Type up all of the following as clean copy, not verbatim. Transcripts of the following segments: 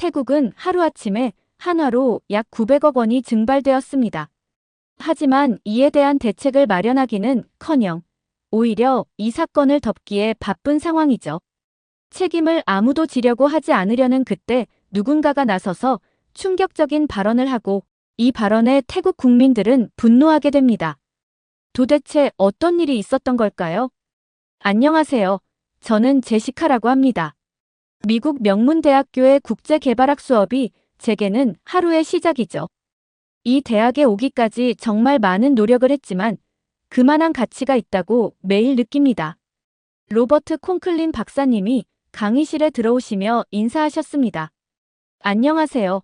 태국은 하루아침에 한화로 약 900억 원이 증발되었습니다. 하지만 이에 대한 대책을 마련하기는커녕 오히려 이 사건을 덮기에 바쁜 상황이죠. 책임을 아무도 지려고 하지 않으려는 그때 누군가가 나서서 충격적인 발언을 하고 이 발언에 태국 국민들은 분노하게 됩니다. 도대체 어떤 일이 있었던 걸까요? 안녕하세요. 저는 제시카라고 합니다. 미국 명문대학교의 국제개발학 수업이 제게는 하루의 시작이죠. 이 대학에 오기까지 정말 많은 노력을 했지만 그만한 가치가 있다고 매일 느낍니다. 로버트 콩클린 박사님이 강의실에 들어오시며 인사하셨습니다. 안녕하세요.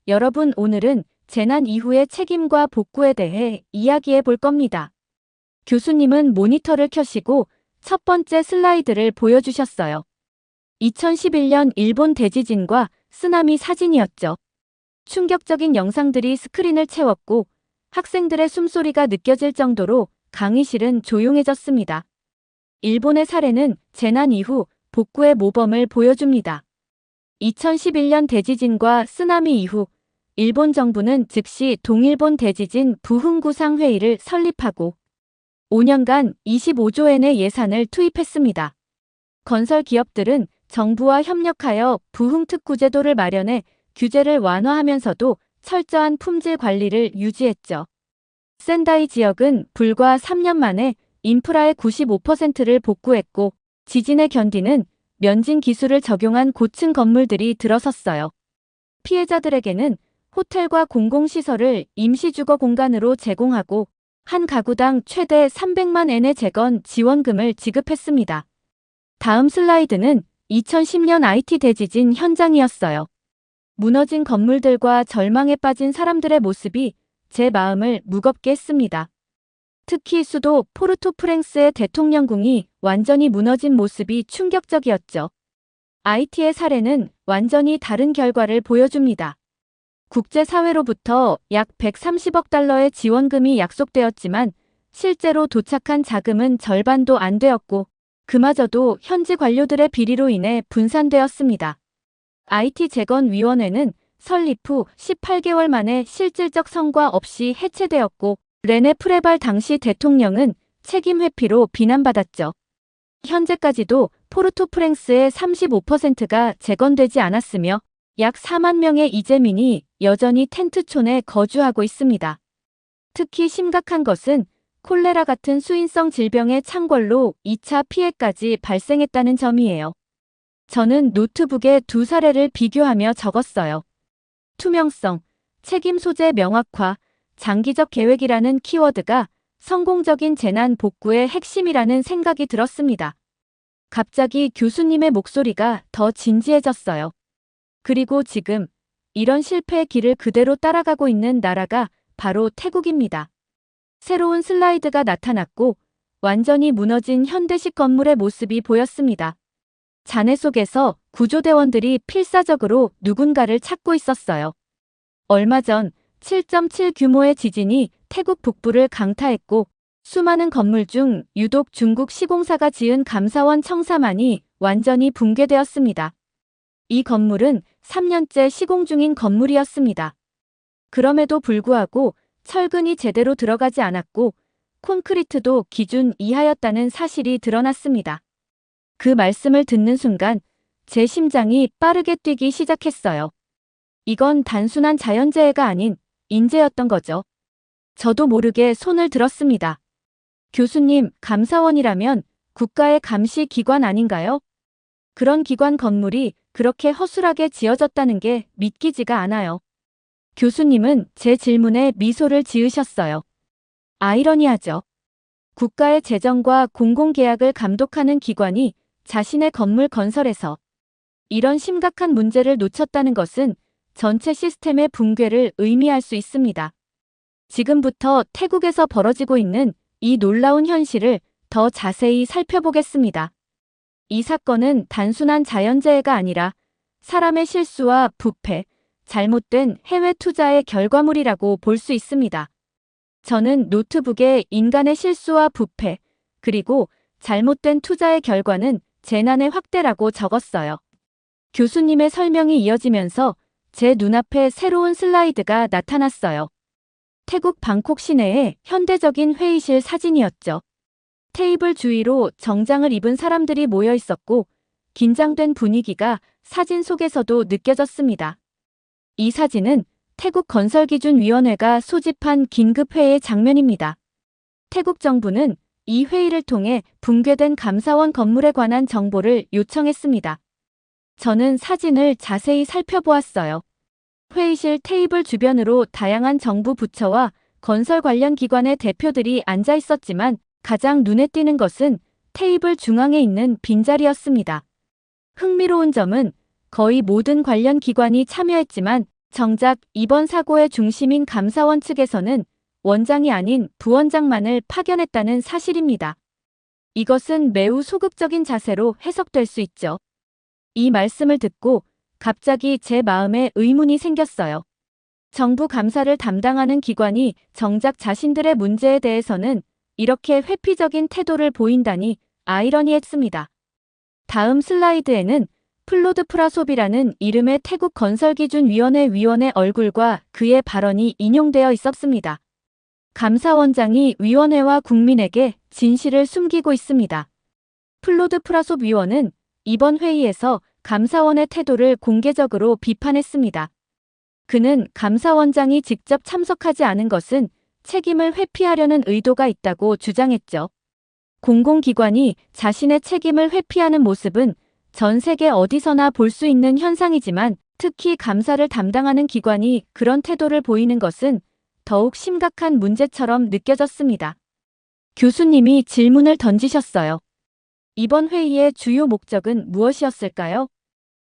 여러분, 오늘은 재난 이후의 책임과 복구에 대해 이야기해 볼 겁니다. 교수님은 모니터를 켜시고 첫 번째 슬라이드를 보여주셨어요. 2011년 일본 대지진과 쓰나미 사진이었죠. 충격적인 영상들이 스크린을 채웠고 학생들의 숨소리가 느껴질 정도로 강의실은 조용해졌습니다. 일본의 사례는 재난 이후 복구의 모범을 보여줍니다. 2011년 대지진과 쓰나미 이후 일본 정부는 즉시 동일본 대지진 부흥구상회의를 설립하고 5년간 25조 엔의 예산을 투입했습니다. 건설 기업들은 정부와 협력하여 부흥특구제도를 마련해 규제를 완화하면서도 철저한 품질 관리를 유지했죠. 센다이 지역은 불과 3년 만에 인프라의 95%를 복구했고 지진에 견디는 면진 기술을 적용한 고층 건물들이 들어섰어요. 피해자들에게는 호텔과 공공시설을 임시주거 공간으로 제공하고 한 가구당 최대 300만 엔의 재건 지원금을 지급했습니다. 다음 슬라이드는 2010년 IT 대지진 현장이었어요. 무너진 건물들과 절망에 빠진 사람들의 모습이 제 마음을 무겁게 했습니다. 특히 수도 포르토프랭스의 대통령궁이 완전히 무너진 모습이 충격적이었죠. IT의 사례는 완전히 다른 결과를 보여줍니다. 국제사회로부터 약 130억 달러의 지원금이 약속되었지만 실제로 도착한 자금은 절반도 안 되었고 그마저도 현지 관료들의 비리로 인해 분산되었습니다. IT재건위원회는 설립 후 18개월 만에 실질적 성과 없이 해체되었고 레네 프레발 당시 대통령은 책임 회피로 비난받았죠. 현재까지도 포르토프랭스의 35%가 재건되지 않았으며 약 4만 명의 이재민이 여전히 텐트촌에 거주하고 있습니다. 특히 심각한 것은 콜레라 같은 수인성 질병의 창궐로 2차 피해까지 발생했다는 점이에요. 저는 노트북에 두 사례를 비교하며 적었어요. 투명성, 책임 소재 명확화, 장기적 계획이라는 키워드가 성공적인 재난 복구의 핵심이라는 생각이 들었습니다. 갑자기 교수님의 목소리가 더 진지해졌어요. 그리고 지금 이런 실패의 길을 그대로 따라가고 있는 나라가 바로 태국입니다. 새로운 슬라이드가 나타났고 완전히 무너진 현대식 건물의 모습이 보였습니다. 잔해 속에서 구조대원들이 필사적으로 누군가를 찾고 있었어요. 얼마 전 7.7 규모의 지진이 태국 북부를 강타했고 수많은 건물 중 유독 중국 시공사가 지은 감사원 청사만이 완전히 붕괴되었습니다. 이 건물은 3년째 시공 중인 건물이었습니다. 그럼에도 불구하고 철근이 제대로 들어가지 않았고 콘크리트도 기준 이하였다는 사실이 드러났습니다. 그 말씀을 듣는 순간 제 심장이 빠르게 뛰기 시작했어요. 이건 단순한 자연재해가 아닌 인재였던 거죠. 저도 모르게 손을 들었습니다. 교수님, 감사원이라면 국가의 감시 기관 아닌가요? 그런 기관 건물이 그렇게 허술하게 지어졌다는 게 믿기지가 않아요. 교수님은 제 질문에 미소를 지으셨어요. 아이러니하죠. 국가의 재정과 공공계약을 감독하는 기관이 자신의 건물 건설에서 이런 심각한 문제를 놓쳤다는 것은 전체 시스템의 붕괴를 의미할 수 있습니다. 지금부터 태국에서 벌어지고 있는 이 놀라운 현실을 더 자세히 살펴보겠습니다. 이 사건은 단순한 자연재해가 아니라 사람의 실수와 부패, 잘못된 해외 투자의 결과물이라고 볼 수 있습니다. 저는 노트북에 인간의 실수와 부패, 그리고 잘못된 투자의 결과는 재난의 확대라고 적었어요. 교수님의 설명이 이어지면서 제 눈앞에 새로운 슬라이드가 나타났어요. 태국 방콕 시내의 현대적인 회의실 사진이었죠. 테이블 주위로 정장을 입은 사람들이 모여 있었고 긴장된 분위기가 사진 속에서도 느껴졌습니다. 이 사진은 태국 건설기준위원회가 소집한 긴급회의 장면입니다. 태국 정부는 이 회의를 통해 붕괴된 감사원 건물에 관한 정보를 요청했습니다. 저는 사진을 자세히 살펴보았어요. 회의실 테이블 주변으로 다양한 정부 부처와 건설 관련 기관의 대표들이 앉아 있었지만 가장 눈에 띄는 것은 테이블 중앙에 있는 빈자리였습니다. 흥미로운 점은 거의 모든 관련 기관이 참여했지만 정작 이번 사고의 중심인 감사원 측에서는 원장이 아닌 부원장만을 파견했다는 사실입니다. 이것은 매우 소극적인 자세로 해석될 수 있죠. 이 말씀을 듣고 갑자기 제 마음에 의문이 생겼어요. 정부 감사를 담당하는 기관이 정작 자신들의 문제에 대해서는 이렇게 회피적인 태도를 보인다니 아이러니했습니다. 다음 슬라이드에는 플로드 프라솝이라는 이름의 태국 건설기준위원회 위원의 얼굴과 그의 발언이 인용되어 있었습니다. 감사원장이 위원회와 국민에게 진실을 숨기고 있습니다. 플로드 프라솝 위원은 이번 회의에서 감사원의 태도를 공개적으로 비판했습니다. 그는 감사원장이 직접 참석하지 않은 것은 책임을 회피하려는 의도가 있다고 주장했죠. 공공기관이 자신의 책임을 회피하는 모습은 전 세계 어디서나 볼 수 있는 현상이지만 특히 감사를 담당하는 기관이 그런 태도를 보이는 것은 더욱 심각한 문제처럼 느껴졌습니다. 교수님이 질문을 던지셨어요. 이번 회의의 주요 목적은 무엇이었을까요?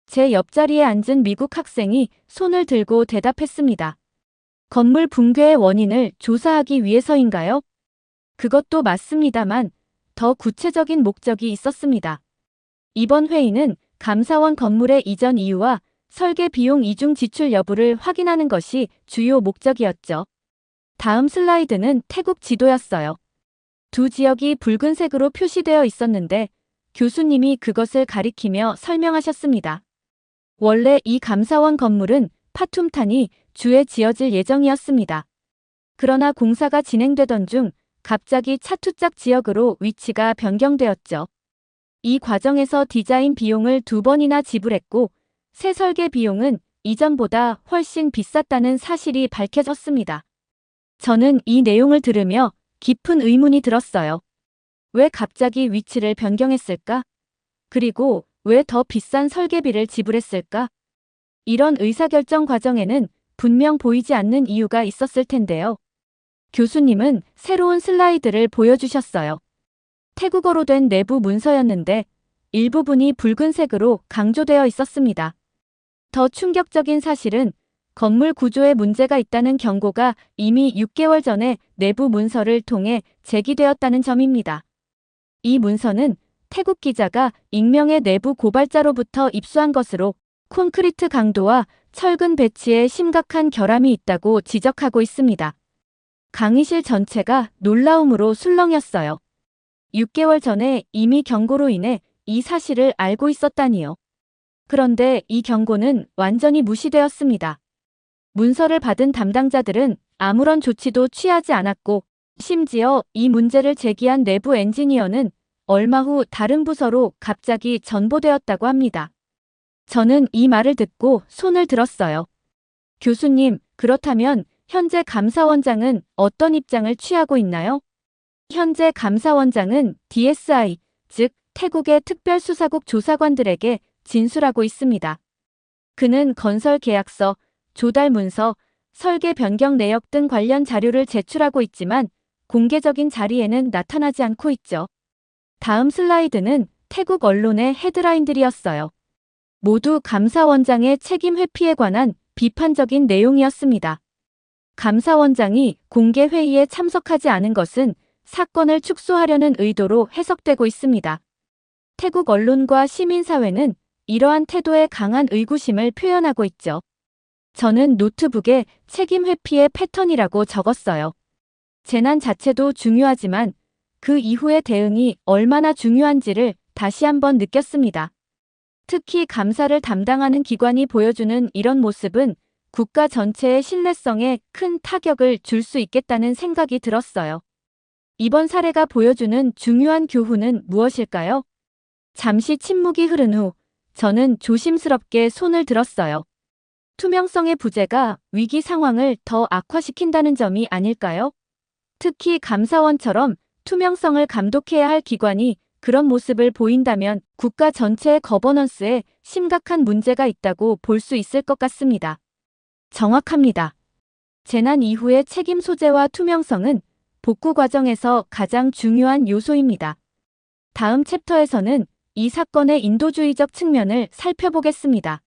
제 옆자리에 앉은 미국 학생이 손을 들고 대답했습니다. 건물 붕괴의 원인을 조사하기 위해서인가요? 그것도 맞습니다만 더 구체적인 목적이 있었습니다. 이번 회의는 감사원 건물의 이전 이유와 설계 비용 이중 지출 여부를 확인하는 것이 주요 목적이었죠. 다음 슬라이드는 태국 지도였어요. 두 지역이 붉은색으로 표시되어 있었는데 교수님이 그것을 가리키며 설명하셨습니다. 원래 이 감사원 건물은 파툼탄이 주에 지어질 예정이었습니다. 그러나 공사가 진행되던 중 갑자기 차투짝 지역으로 위치가 변경되었죠. 이 과정에서 디자인 비용을 2번이나 지불했고 새 설계 비용은 이전보다 훨씬 비쌌다는 사실이 밝혀졌습니다. 저는 이 내용을 들으며 깊은 의문이 들었어요. 왜 갑자기 위치를 변경했을까? 그리고 왜 더 비싼 설계비를 지불했을까? 이런 의사결정 과정에는 분명 보이지 않는 이유가 있었을 텐데요. 교수님은 새로운 슬라이드를 보여주셨어요. 태국어로 된 내부 문서였는데 일부분이 붉은색으로 강조되어 있었습니다. 더 충격적인 사실은 건물 구조에 문제가 있다는 경고가 이미 6개월 전에 내부 문서를 통해 제기되었다는 점입니다. 이 문서는 태국 기자가 익명의 내부 고발자로부터 입수한 것으로 콘크리트 강도와 철근 배치에 심각한 결함이 있다고 지적하고 있습니다. 강의실 전체가 놀라움으로 술렁였어요. 6개월 전에 이미 경고로 인해 이 사실을 알고 있었다니요. 그런데 이 경고는 완전히 무시되었습니다. 문서를 받은 담당자들은 아무런 조치도 취하지 않았고 심지어 이 문제를 제기한 내부 엔지니어는 얼마 후 다른 부서로 갑자기 전보되었다고 합니다. 저는 이 말을 듣고 손을 들었어요. 교수님, 그렇다면 현재 감사원장은 어떤 입장을 취하고 있나요? 현재 감사원장은 DSI, 즉 태국의 특별수사국 조사관들에게 진술하고 있습니다. 그는 건설 계약서, 조달 문서, 설계 변경 내역 등 관련 자료를 제출하고 있지만 공개적인 자리에는 나타나지 않고 있죠. 다음 슬라이드는 태국 언론의 헤드라인들이었어요. 모두 감사원장의 책임 회피에 관한 비판적인 내용이었습니다. 감사원장이 공개 회의에 참석하지 않은 것은 사건을 축소하려는 의도로 해석되고 있습니다. 태국 언론과 시민사회는 이러한 태도에 강한 의구심을 표현하고 있죠. 저는 노트북에 책임 회피의 패턴이라고 적었어요. 재난 자체도 중요하지만 그 이후의 대응이 얼마나 중요한지를 다시 한번 느꼈습니다. 특히 감사를 담당하는 기관이 보여주는 이런 모습은 국가 전체의 신뢰성에 큰 타격을 줄 수 있겠다는 생각이 들었어요. 이번 사례가 보여주는 중요한 교훈은 무엇일까요? 잠시 침묵이 흐른 후 저는 조심스럽게 손을 들었어요. 투명성의 부재가 위기 상황을 더 악화시킨다는 점이 아닐까요? 특히 감사원처럼 투명성을 감독해야 할 기관이 그런 모습을 보인다면 국가 전체의 거버넌스에 심각한 문제가 있다고 볼 수 있을 것 같습니다. 정확합니다. 재난 이후의 책임 소재와 투명성은 복구 과정에서 가장 중요한 요소입니다. 다음 챕터에서는 이 사건의 인도주의적 측면을 살펴보겠습니다.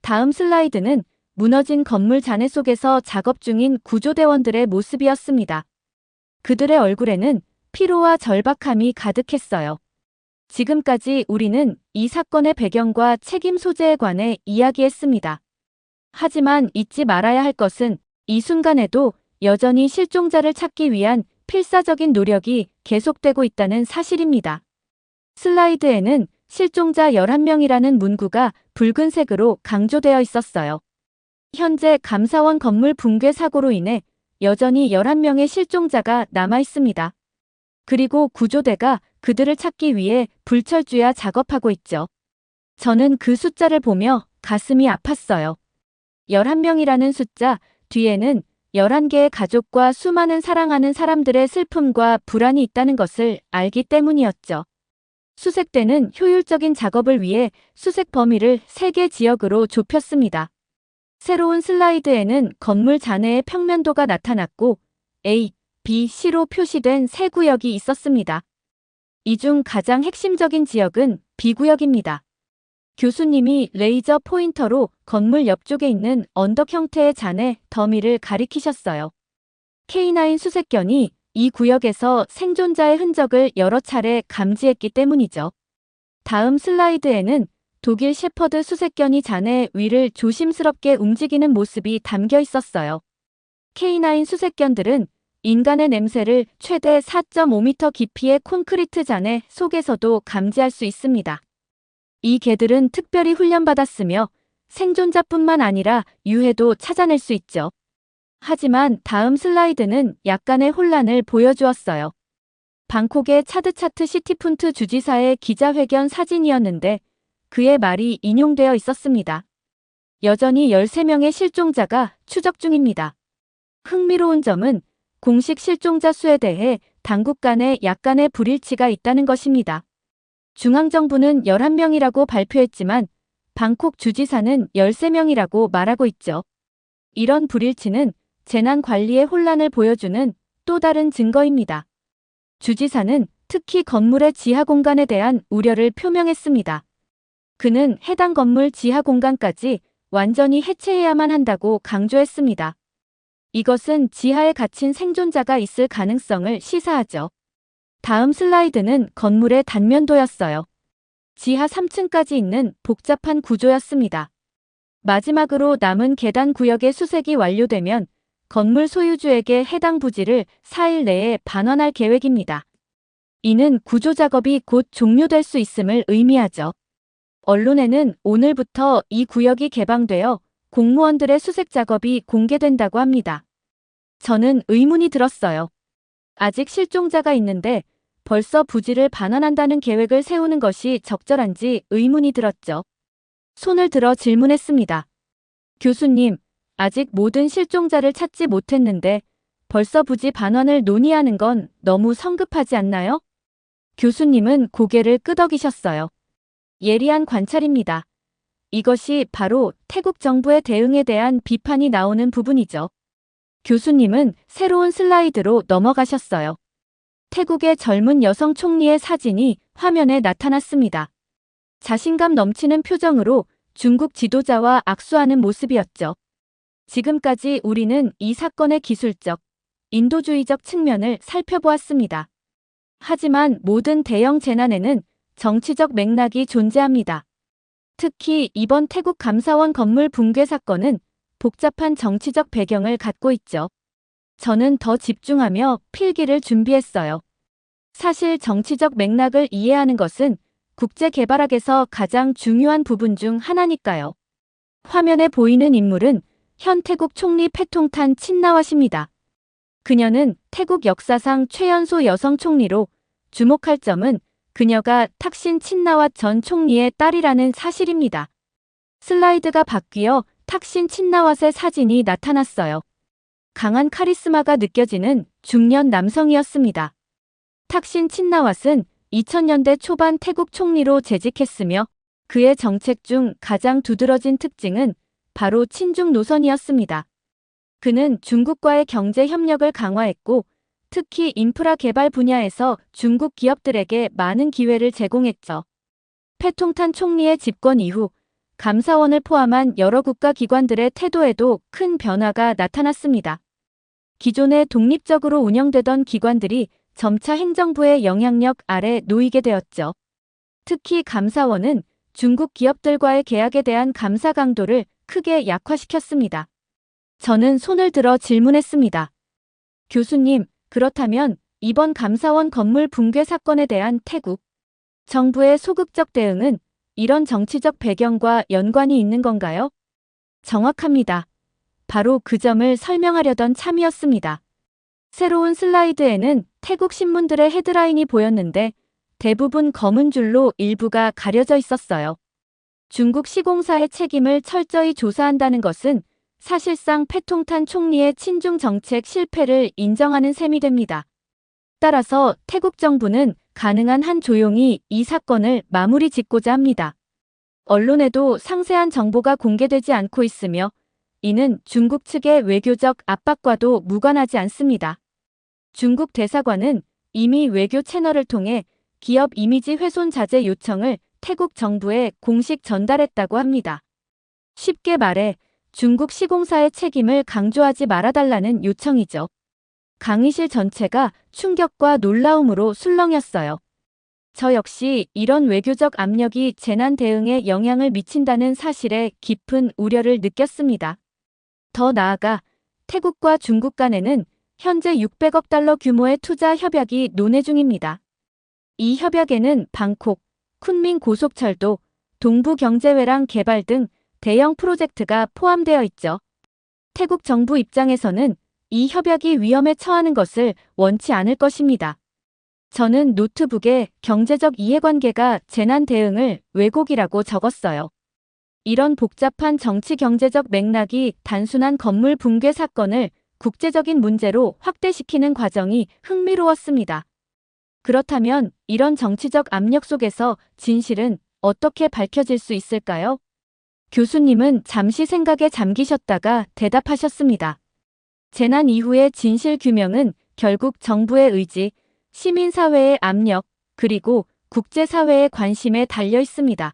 다음 슬라이드는 무너진 건물 잔해 속에서 작업 중인 구조대원들의 모습이었습니다. 그들의 얼굴에는 피로와 절박함이 가득했어요. 지금까지 우리는 이 사건의 배경과 책임 소재에 관해 이야기했습니다. 하지만 잊지 말아야 할 것은 이 순간에도 여전히 실종자를 찾기 위한 필사적인 노력이 계속되고 있다는 사실입니다. 슬라이드에는 실종자 11명이라는 문구가 붉은색으로 강조되어 있었어요. 현재 감사원 건물 붕괴 사고로 인해 여전히 11명의 실종자가 남아 있습니다. 그리고 구조대가 그들을 찾기 위해 불철주야 작업하고 있죠. 저는 그 숫자를 보며 가슴이 아팠어요. 11명이라는 숫자 뒤에는 11개의 가족과 수많은 사랑하는 사람들의 슬픔과 불안이 있다는 것을 알기 때문이었죠. 수색대는 효율적인 작업을 위해 수색 범위를 3개 지역으로 좁혔습니다. 새로운 슬라이드에는 건물 잔해의 평면도가 나타났고 A, B, C로 표시된 세 구역이 있었습니다. 이 중 가장 핵심적인 지역은 B구역입니다. 교수님이 레이저 포인터로 건물 옆쪽에 있는 언덕 형태의 잔해 더미를 가리키셨어요. K9 수색견이 이 구역에서 생존자의 흔적을 여러 차례 감지했기 때문이죠. 다음 슬라이드에는 독일 셰퍼드 수색견이 잔해 위를 조심스럽게 움직이는 모습이 담겨 있었어요. K9 수색견들은 인간의 냄새를 최대 4.5m 깊이의 콘크리트 잔해 속에서도 감지할 수 있습니다. 이 개들은 특별히 훈련받았으며 생존자뿐만 아니라 유해도 찾아낼 수 있죠. 하지만 다음 슬라이드는 약간의 혼란을 보여주었어요. 방콕의 차드차트 시티푼트 주지사의 기자회견 사진이었는데 그의 말이 인용되어 있었습니다. 여전히 13명의 실종자가 추적 중입니다. 흥미로운 점은 공식 실종자 수에 대해 당국 간에 약간의 불일치가 있다는 것입니다. 중앙정부는 11명이라고 발표했지만 방콕 주지사는 13명이라고 말하고 있죠. 이런 불일치는 재난 관리의 혼란을 보여주는 또 다른 증거입니다. 주지사는 특히 건물의 지하 공간에 대한 우려를 표명했습니다. 그는 해당 건물 지하 공간까지 완전히 해체해야만 한다고 강조했습니다. 이것은 지하에 갇힌 생존자가 있을 가능성을 시사하죠. 다음 슬라이드는 건물의 단면도였어요. 지하 3층까지 있는 복잡한 구조였습니다. 마지막으로 남은 계단 구역의 수색이 완료되면 건물 소유주에게 해당 부지를 4일 내에 반환할 계획입니다. 이는 구조 작업이 곧 종료될 수 있음을 의미하죠. 언론에는 오늘부터 이 구역이 개방되어 공무원들의 수색 작업이 공개된다고 합니다. 저는 의문이 들었어요. 아직 실종자가 있는데 벌써 부지를 반환한다는 계획을 세우는 것이 적절한지 의문이 들었죠. 손을 들어 질문했습니다. 교수님, 아직 모든 실종자를 찾지 못했는데 벌써 부지 반환을 논의하는 건 너무 성급하지 않나요? 교수님은 고개를 끄덕이셨어요. 예리한 관찰입니다. 이것이 바로 태국 정부의 대응에 대한 비판이 나오는 부분이죠. 교수님은 새로운 슬라이드로 넘어가셨어요. 태국의 젊은 여성 총리의 사진이 화면에 나타났습니다. 자신감 넘치는 표정으로 중국 지도자와 악수하는 모습이었죠. 지금까지 우리는 이 사건의 기술적, 인도주의적 측면을 살펴보았습니다. 하지만 모든 대형 재난에는 정치적 맥락이 존재합니다. 특히 이번 태국 감사원 건물 붕괴 사건은 복잡한 정치적 배경을 갖고 있죠. 저는 더 집중하며 필기를 준비했어요. 사실 정치적 맥락을 이해하는 것은 국제개발학에서 가장 중요한 부분 중 하나니까요. 화면에 보이는 인물은 현 태국 총리 패통탄 친나왓입니다. 그녀는 태국 역사상 최연소 여성 총리로 주목할 점은 그녀가 탁신 친나왓 전 총리의 딸이라는 사실입니다. 슬라이드가 바뀌어 탁신 친나왓의 사진이 나타났어요. 강한 카리스마가 느껴지는 중년 남성이었습니다. 탁신 친나왓은 2000년대 초반 태국 총리로 재직했으며 그의 정책 중 가장 두드러진 특징은 바로 친중 노선이었습니다. 그는 중국과의 경제 협력을 강화했고 특히 인프라 개발 분야에서 중국 기업들에게 많은 기회를 제공했죠. 패통탄 총리의 집권 이후 감사원을 포함한 여러 국가 기관들의 태도에도 큰 변화가 나타났습니다. 기존에 독립적으로 운영되던 기관들이 점차 행정부의 영향력 아래 놓이게 되었죠. 특히 감사원은 중국 기업들과의 계약에 대한 감사 강도를 크게 약화시켰습니다. 저는 손을 들어 질문했습니다. 교수님, 그렇다면 이번 감사원 건물 붕괴 사건에 대한 태국 정부의 소극적 대응은 이런 정치적 배경과 연관이 있는 건가요? 정확합니다. 바로 그 점을 설명하려던 참이었습니다. 새로운 슬라이드에는 태국 신문들의 헤드라인이 보였는데 대부분 검은 줄로 일부가 가려져 있었어요. 중국 시공사의 책임을 철저히 조사한다는 것은 사실상 패통탄 총리의 친중 정책 실패를 인정하는 셈이 됩니다. 따라서 태국 정부는 가능한 한 조용히 이 사건을 마무리 짓고자 합니다. 언론에도 상세한 정보가 공개되지 않고 있으며 이는 중국 측의 외교적 압박과도 무관하지 않습니다. 중국 대사관은 이미 외교 채널을 통해 기업 이미지 훼손 자제 요청을 태국 정부에 공식 전달했다고 합니다. 쉽게 말해 중국 시공사의 책임을 강조하지 말아달라는 요청이죠. 강의실 전체가 충격과 놀라움으로 술렁였어요. 저 역시 이런 외교적 압력이 재난 대응에 영향을 미친다는 사실에 깊은 우려를 느꼈습니다. 더 나아가 태국과 중국 간에는 현재 600억 달러 규모의 투자 협약이 논의 중입니다. 이 협약에는 방콕, 쿤밍 고속철도, 동부경제회랑 개발 등 대형 프로젝트가 포함되어 있죠. 태국 정부 입장에서는 이 협약이 위험에 처하는 것을 원치 않을 것입니다. 저는 노트북에 경제적 이해관계가 재난 대응을 왜곡이라고 적었어요. 이런 복잡한 정치 경제적 맥락이 단순한 건물 붕괴 사건을 국제적인 문제로 확대시키는 과정이 흥미로웠습니다. 그렇다면 이런 정치적 압력 속에서 진실은 어떻게 밝혀질 수 있을까요? 교수님은 잠시 생각에 잠기셨다가 대답하셨습니다. 재난 이후의 진실 규명은 결국 정부의 의지, 시민사회의 압력, 그리고 국제사회의 관심에 달려 있습니다.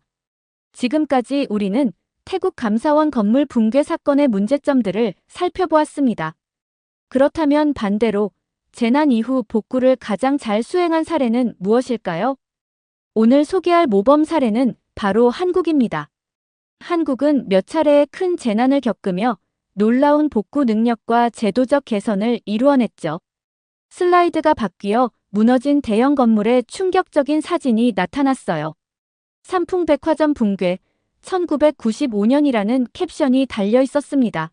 지금까지 우리는 태국 감사원 건물 붕괴 사건의 문제점들을 살펴보았습니다. 그렇다면 반대로 재난 이후 복구를 가장 잘 수행한 사례는 무엇일까요? 오늘 소개할 모범 사례는 바로 한국입니다. 한국은 몇 차례의 큰 재난을 겪으며 놀라운 복구 능력과 제도적 개선을 이루어냈죠. 슬라이드가 바뀌어 무너진 대형 건물의 충격적인 사진이 나타났어요. 삼풍백화점 붕괴, 1995년이라는 캡션이 달려 있었습니다.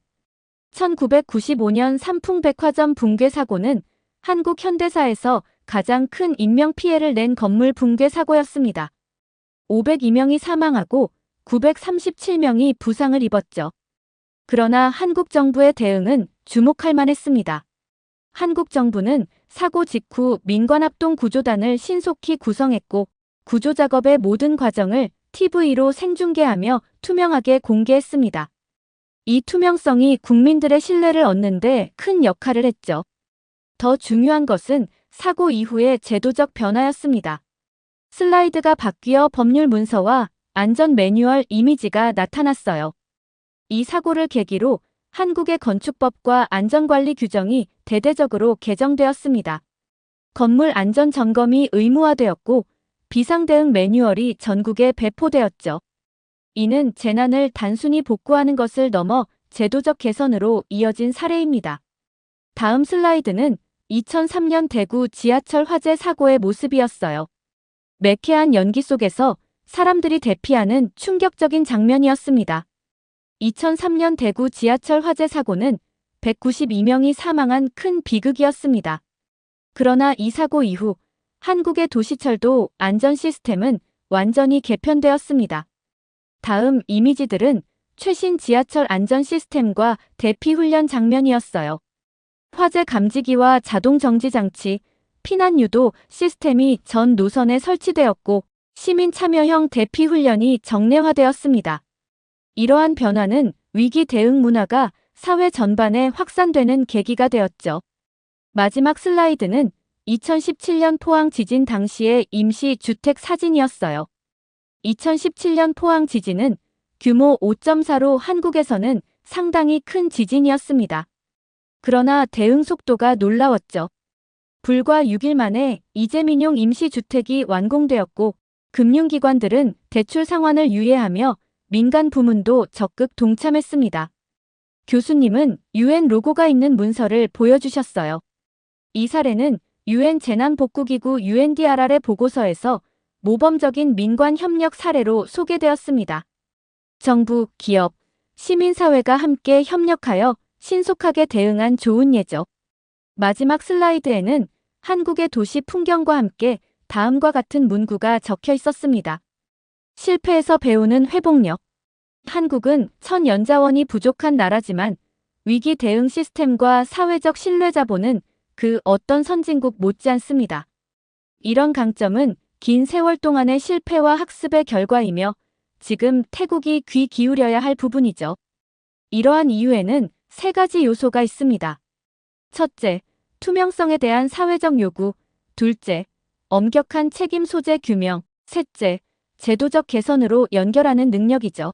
1995년 삼풍백화점 붕괴 사고는 한국 현대사에서 가장 큰 인명피해를 낸 건물 붕괴 사고였습니다. 502명이 사망하고 937명이 부상을 입었죠. 그러나 한국 정부의 대응은 주목할 만했습니다. 한국 정부는 사고 직후 민관합동 구조단을 신속히 구성했고 구조 작업의 모든 과정을 TV로 생중계하며 투명하게 공개했습니다. 이 투명성이 국민들의 신뢰를 얻는 데 큰 역할을 했죠. 더 중요한 것은 사고 이후의 제도적 변화였습니다. 슬라이드가 바뀌어 법률 문서와 안전 매뉴얼 이미지가 나타났어요. 이 사고를 계기로 한국의 건축법과 안전관리 규정이 대대적으로 개정되었습니다. 건물 안전 점검이 의무화되었고 비상대응 매뉴얼이 전국에 배포되었죠. 이는 재난을 단순히 복구하는 것을 넘어 제도적 개선으로 이어진 사례입니다. 다음 슬라이드는 2003년 대구 지하철 화재 사고의 모습이었어요. 매캐한 연기 속에서 사람들이 대피하는 충격적인 장면이었습니다. 2003년 대구 지하철 화재 사고는 192명이 사망한 큰 비극이었습니다. 그러나 이 사고 이후 한국의 도시철도 안전 시스템은 완전히 개편되었습니다. 다음 이미지들은 최신 지하철 안전 시스템과 대피 훈련 장면이었어요. 화재 감지기와 자동 정지 장치, 피난 유도 시스템이 전 노선에 설치되었고 시민 참여형 대피 훈련이 정례화되었습니다. 이러한 변화는 위기 대응 문화가 사회 전반에 확산되는 계기가 되었죠. 마지막 슬라이드는 2017년 포항 지진 당시의 임시 주택 사진이었어요. 2017년 포항 지진은 규모 5.4로 한국에서는 상당히 큰 지진이었습니다. 그러나 대응 속도가 놀라웠죠. 불과 6일 만에 이재민용 임시주택이 완공되었고 금융기관들은 대출 상환을 유예하며 민간 부문도 적극 동참했습니다. 교수님은 UN 로고가 있는 문서를 보여주셨어요. 이 사례는 UN 재난복구기구 UNDRR의 보고서에서 모범적인 민관 협력 사례로 소개되었습니다. 정부, 기업, 시민사회가 함께 협력하여 신속하게 대응한 좋은 예죠. 마지막 슬라이드에는 한국의 도시 풍경과 함께 다음과 같은 문구가 적혀 있었습니다. 실패에서 배우는 회복력. 한국은 천연자원이 부족한 나라지만 위기 대응 시스템과 사회적 신뢰 자본은 그 어떤 선진국 못지않습니다. 이런 강점은 긴 세월 동안의 실패와 학습의 결과이며 지금 태국이 귀 기울여야 할 부분이죠. 이러한 이유에는 세 가지 요소가 있습니다. 첫째, 투명성에 대한 사회적 요구. 둘째, 엄격한 책임 소재 규명. 셋째, 제도적 개선으로 연결하는 능력이죠.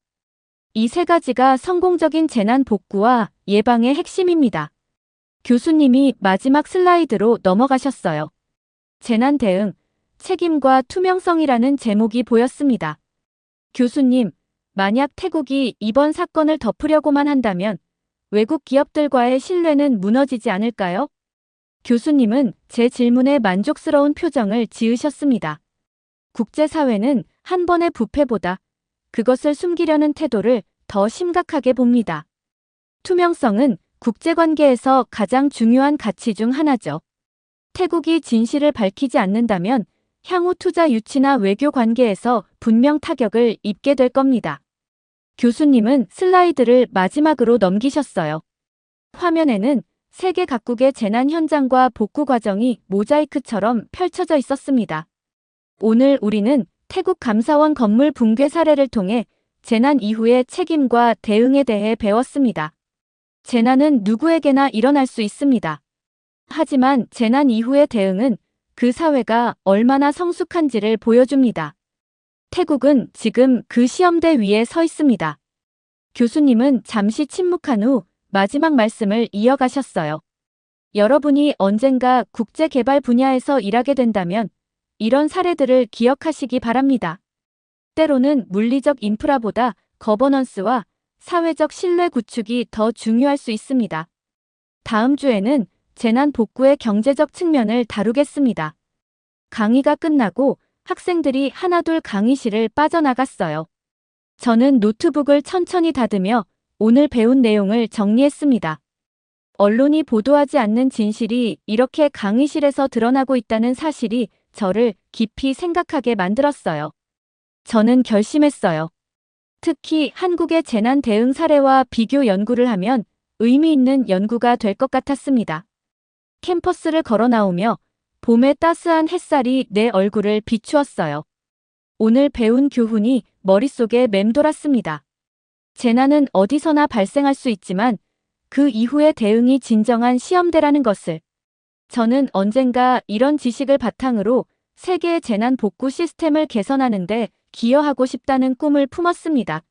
이 세 가지가 성공적인 재난 복구와 예방의 핵심입니다. 교수님이 마지막 슬라이드로 넘어가셨어요. 재난 대응, 책임과 투명성이라는 제목이 보였습니다. 교수님, 만약 태국이 이번 사건을 덮으려고만 한다면 외국 기업들과의 신뢰는 무너지지 않을까요? 교수님은 제 질문에 만족스러운 표정을 지으셨습니다. 국제사회는 한 번의 부패보다 그것을 숨기려는 태도를 더 심각하게 봅니다. 투명성은 국제관계에서 가장 중요한 가치 중 하나죠. 태국이 진실을 밝히지 않는다면 향후 투자 유치나 외교 관계에서 분명 타격을 입게 될 겁니다. 교수님은 슬라이드를 마지막으로 넘기셨어요. 화면에는 세계 각국의 재난 현장과 복구 과정이 모자이크처럼 펼쳐져 있었습니다. 오늘 우리는 태국 감사원 건물 붕괴 사례를 통해 재난 이후의 책임과 대응에 대해 배웠습니다. 재난은 누구에게나 일어날 수 있습니다. 하지만 재난 이후의 대응은 그 사회가 얼마나 성숙한지를 보여줍니다. 태국은 지금 그 시험대 위에 서 있습니다. 교수님은 잠시 침묵한 후 마지막 말씀을 이어가셨어요. 여러분이 언젠가 국제개발 분야에서 일하게 된다면 이런 사례들을 기억하시기 바랍니다. 때로는 물리적 인프라보다 거버넌스와 사회적 신뢰 구축이 더 중요할 수 있습니다. 다음 주에는 재난 복구의 경제적 측면을 다루겠습니다. 강의가 끝나고 학생들이 하나둘 강의실을 빠져나갔어요. 저는 노트북을 천천히 닫으며 오늘 배운 내용을 정리했습니다. 언론이 보도하지 않는 진실이 이렇게 강의실에서 드러나고 있다는 사실이 저를 깊이 생각하게 만들었어요. 저는 결심했어요. 특히 한국의 재난 대응 사례와 비교 연구를 하면 의미 있는 연구가 될 것 같았습니다. 캠퍼스를 걸어 나오며 봄의 따스한 햇살이 내 얼굴을 비추었어요. 오늘 배운 교훈이 머릿속에 맴돌았습니다. 재난은 어디서나 발생할 수 있지만 그 이후의 대응이 진정한 시험대라는 것을. 저는 언젠가 이런 지식을 바탕으로 세계의 재난 복구 시스템을 개선하는 데 기여하고 싶다는 꿈을 품었습니다.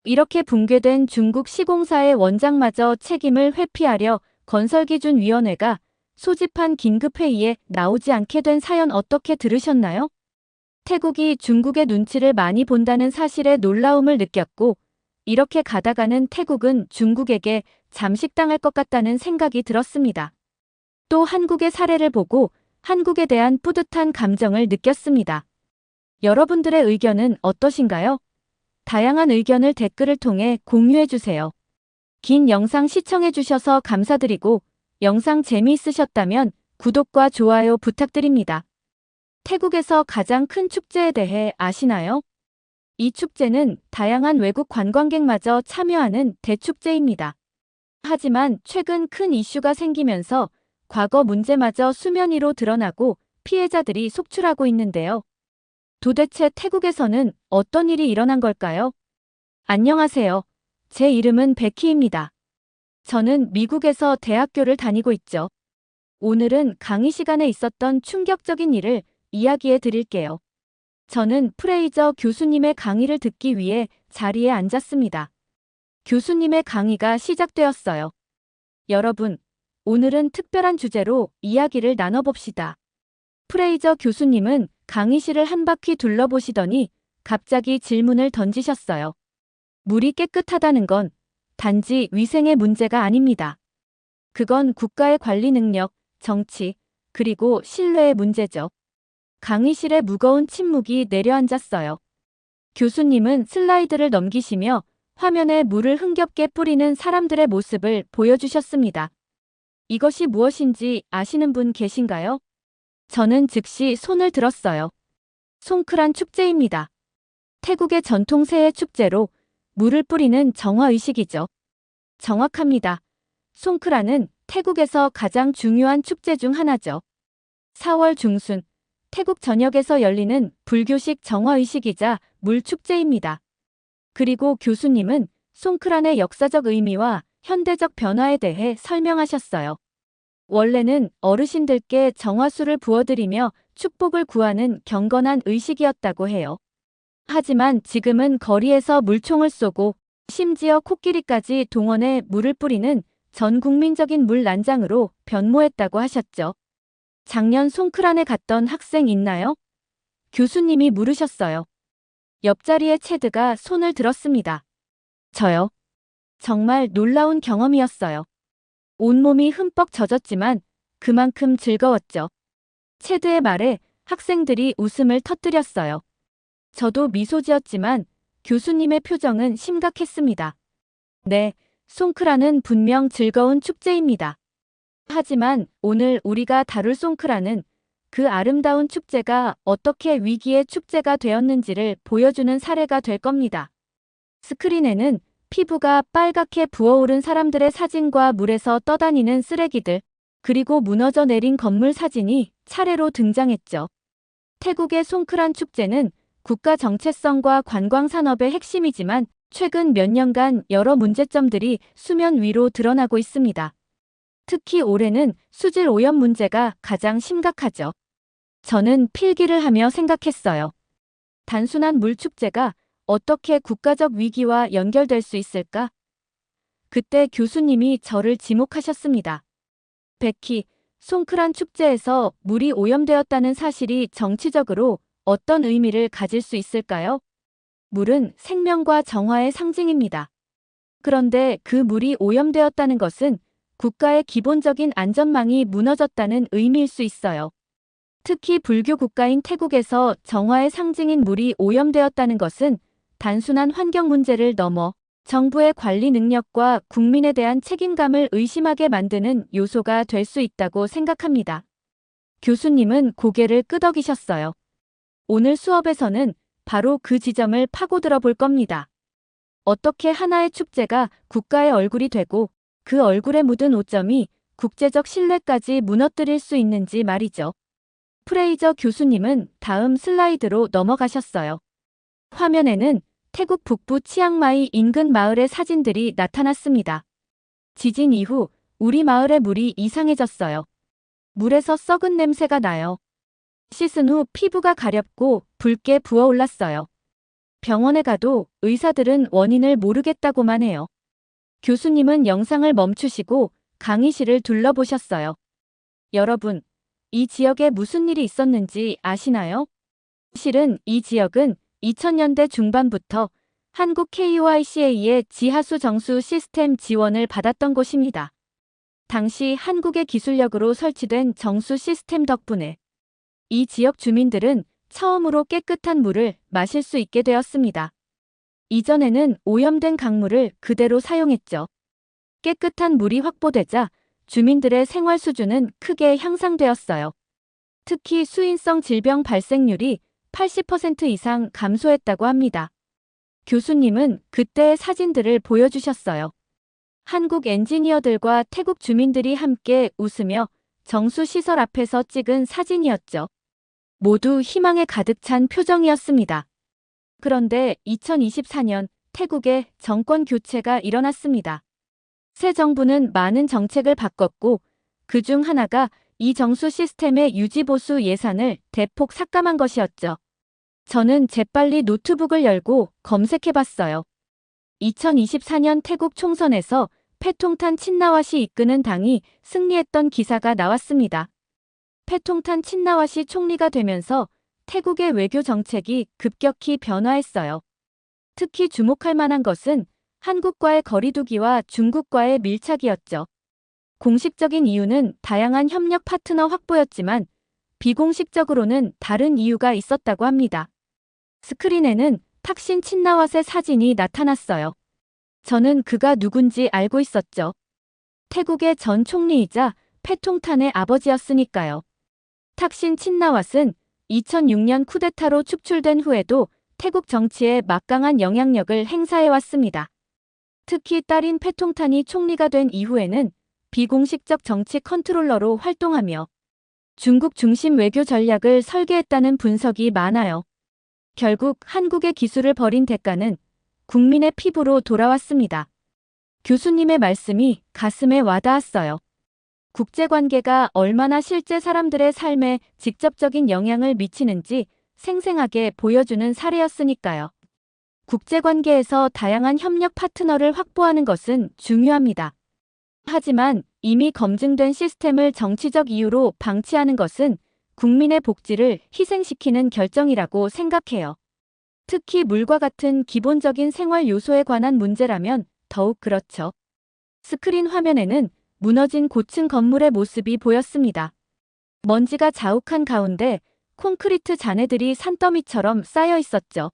이렇게 붕괴된 중국 시공사의 원장마저 책임을 회피하려 건설기준위원회가 소집한 긴급회의에 나오지 않게 된 사연 어떻게 들으셨나요? 태국이 중국의 눈치를 많이 본다는 사실에 놀라움을 느꼈고 이렇게 가다가는 태국은 중국에게 잠식당할 것 같다는 생각이 들었습니다. 또 한국의 사례를 보고 한국에 대한 뿌듯한 감정을 느꼈습니다. 여러분들의 의견은 어떠신가요? 다양한 의견을 댓글을 통해 공유해주세요. 긴 영상 시청해주셔서 감사드리고 영상 재미있으셨다면 구독과 좋아요 부탁드립니다. 태국에서 가장 큰 축제에 대해 아시나요? 이 축제는 다양한 외국 관광객마저 참여하는 대축제입니다. 하지만 최근 큰 이슈가 생기면서 과거 문제마저 수면 위로 드러나고 피해자들이 속출하고 있는데요. 도대체 태국에서는 어떤 일이 일어난 걸까요? 안녕하세요. 제 이름은 베키입니다. 저는 미국에서 대학교를 다니고 있죠. 오늘은 강의 시간에 있었던 충격적인 일을 이야기해 드릴게요. 저는 프레이저 교수님의 강의를 듣기 위해 자리에 앉았습니다. 교수님의 강의가 시작되었어요. 여러분, 오늘은 특별한 주제로 이야기를 나눠봅시다. 프레이저 교수님은 강의실을 한 바퀴 둘러보시더니 갑자기 질문을 던지셨어요. 물이 깨끗하다는 건 단지 위생의 문제가 아닙니다. 그건 국가의 관리 능력, 정치, 그리고 신뢰의 문제죠. 강의실에 무거운 침묵이 내려앉았어요. 교수님은 슬라이드를 넘기시며 화면에 물을 흥겹게 뿌리는 사람들의 모습을 보여주셨습니다. 이것이 무엇인지 아시는 분 계신가요? 저는 즉시 손을 들었어요. 송크란 축제입니다. 태국의 전통 새해 축제로 물을 뿌리는 정화의식이죠. 정확합니다. 송크란은 태국에서 가장 중요한 축제 중 하나죠. 4월 중순, 태국 전역에서 열리는 불교식 정화의식이자 물축제입니다. 그리고 교수님은 송크란의 역사적 의미와 현대적 변화에 대해 설명하셨어요. 원래는 어르신들께 정화수를 부어드리며 축복을 구하는 경건한 의식이었다고 해요. 하지만 지금은 거리에서 물총을 쏘고 심지어 코끼리까지 동원해 물을 뿌리는 전 국민적인 물 난장으로 변모했다고 하셨죠. 작년 송크란에 갔던 학생 있나요? 교수님이 물으셨어요. 옆자리의 체드가 손을 들었습니다. 저요. 정말 놀라운 경험이었어요. 온몸이 흠뻑 젖었지만 그만큼 즐거웠죠. 체드의 말에 학생들이 웃음을 터뜨렸어요. 저도 미소 지었지만 교수님의 표정은 심각했습니다. 네, 송크란은 분명 즐거운 축제입니다. 하지만 오늘 우리가 다룰 송크란은 그 아름다운 축제가 어떻게 위기의 축제가 되었는지를 보여주는 사례가 될 겁니다. 스크린에는 피부가 빨갛게 부어오른 사람들의 사진과 물에서 떠다니는 쓰레기들, 그리고 무너져 내린 건물 사진이 차례로 등장했죠. 태국의 송크란 축제는 국가 정체성과 관광 산업의 핵심이지만 최근 몇 년간 여러 문제점들이 수면 위로 드러나고 있습니다. 특히 올해는 수질 오염 문제가 가장 심각하죠. 저는 필기를 하며 생각했어요. 단순한 물축제가 어떻게 국가적 위기와 연결될 수 있을까? 그때 교수님이 저를 지목하셨습니다. 베키, 송크란 축제에서 물이 오염되었다는 사실이 정치적으로 어떤 의미를 가질 수 있을까요? 물은 생명과 정화의 상징입니다. 그런데 그 물이 오염되었다는 것은 국가의 기본적인 안전망이 무너졌다는 의미일 수 있어요. 특히 불교 국가인 태국에서 정화의 상징인 물이 오염되었다는 것은 단순한 환경 문제를 넘어 정부의 관리 능력과 국민에 대한 책임감을 의심하게 만드는 요소가 될 수 있다고 생각합니다. 교수님은 고개를 끄덕이셨어요. 오늘 수업에서는 바로 그 지점을 파고들어 볼 겁니다. 어떻게 하나의 축제가 국가의 얼굴이 되고 그 얼굴에 묻은 오점이 국제적 신뢰까지 무너뜨릴 수 있는지 말이죠. 프레이저 교수님은 다음 슬라이드로 넘어가셨어요. 화면에는 태국 북부 치앙마이 인근 마을의 사진들이 나타났습니다. 지진 이후 우리 마을의 물이 이상해졌어요. 물에서 썩은 냄새가 나요. 씻은 후 피부가 가렵고 붉게 부어올랐어요. 병원에 가도 의사들은 원인을 모르겠다고만 해요. 교수님은 영상을 멈추시고 강의실을 둘러보셨어요. 여러분, 이 지역에 무슨 일이 있었는지 아시나요? 실은 이 지역은 2000년대 중반부터 한국 KYCA의 지하수 정수 시스템 지원을 받았던 곳입니다. 당시 한국의 기술력으로 설치된 정수 시스템 덕분에 이 지역 주민들은 처음으로 깨끗한 물을 마실 수 있게 되었습니다. 이전에는 오염된 강물을 그대로 사용했죠. 깨끗한 물이 확보되자 주민들의 생활 수준은 크게 향상되었어요. 특히 수인성 질병 발생률이 80% 이상 감소했다고 합니다. 교수님은 그때의 사진들을 보여주셨어요. 한국 엔지니어들과 태국 주민들이 함께 웃으며 정수시설 앞에서 찍은 사진이었죠. 모두 희망에 가득 찬 표정이었습니다. 그런데 2024년 태국에 정권 교체가 일어났습니다. 새 정부는 많은 정책을 바꿨고 그중 하나가 이 정수 시스템의 유지보수 예산을 대폭 삭감한 것이었죠. 저는 재빨리 노트북을 열고 검색해봤어요. 2024년 태국 총선에서 패통탄 친나와시 이끄는 당이 승리했던 기사가 나왔습니다. 패통탄 친나와시 총리가 되면서 태국의 외교 정책이 급격히 변화했어요. 특히 주목할 만한 것은 한국과의 거리두기와 중국과의 밀착이었죠. 공식적인 이유는 다양한 협력 파트너 확보였지만 비공식적으로는 다른 이유가 있었다고 합니다. 스크린에는 탁신 친나왓의 사진이 나타났어요. 저는 그가 누군지 알고 있었죠. 태국의 전 총리이자 패통탄의 아버지였으니까요. 탁신 친나왓은 2006년 쿠데타로 축출된 후에도 태국 정치에 막강한 영향력을 행사해왔습니다. 특히 딸인 패통탄이 총리가 된 이후에는 비공식적 정치 컨트롤러로 활동하며 중국 중심 외교 전략을 설계했다는 분석이 많아요. 결국 한국의 기술을 버린 대가는 국민의 피부로 돌아왔습니다. 교수님의 말씀이 가슴에 와닿았어요. 국제관계가 얼마나 실제 사람들의 삶에 직접적인 영향을 미치는지 생생하게 보여주는 사례였으니까요. 국제관계에서 다양한 협력 파트너를 확보하는 것은 중요합니다. 하지만 이미 검증된 시스템을 정치적 이유로 방치하는 것은 국민의 복지를 희생시키는 결정이라고 생각해요. 특히 물과 같은 기본적인 생활 요소에 관한 문제라면 더욱 그렇죠. 스크린 화면에는 무너진 고층 건물의 모습이 보였습니다. 먼지가 자욱한 가운데 콘크리트 잔해들이 산더미처럼 쌓여 있었죠.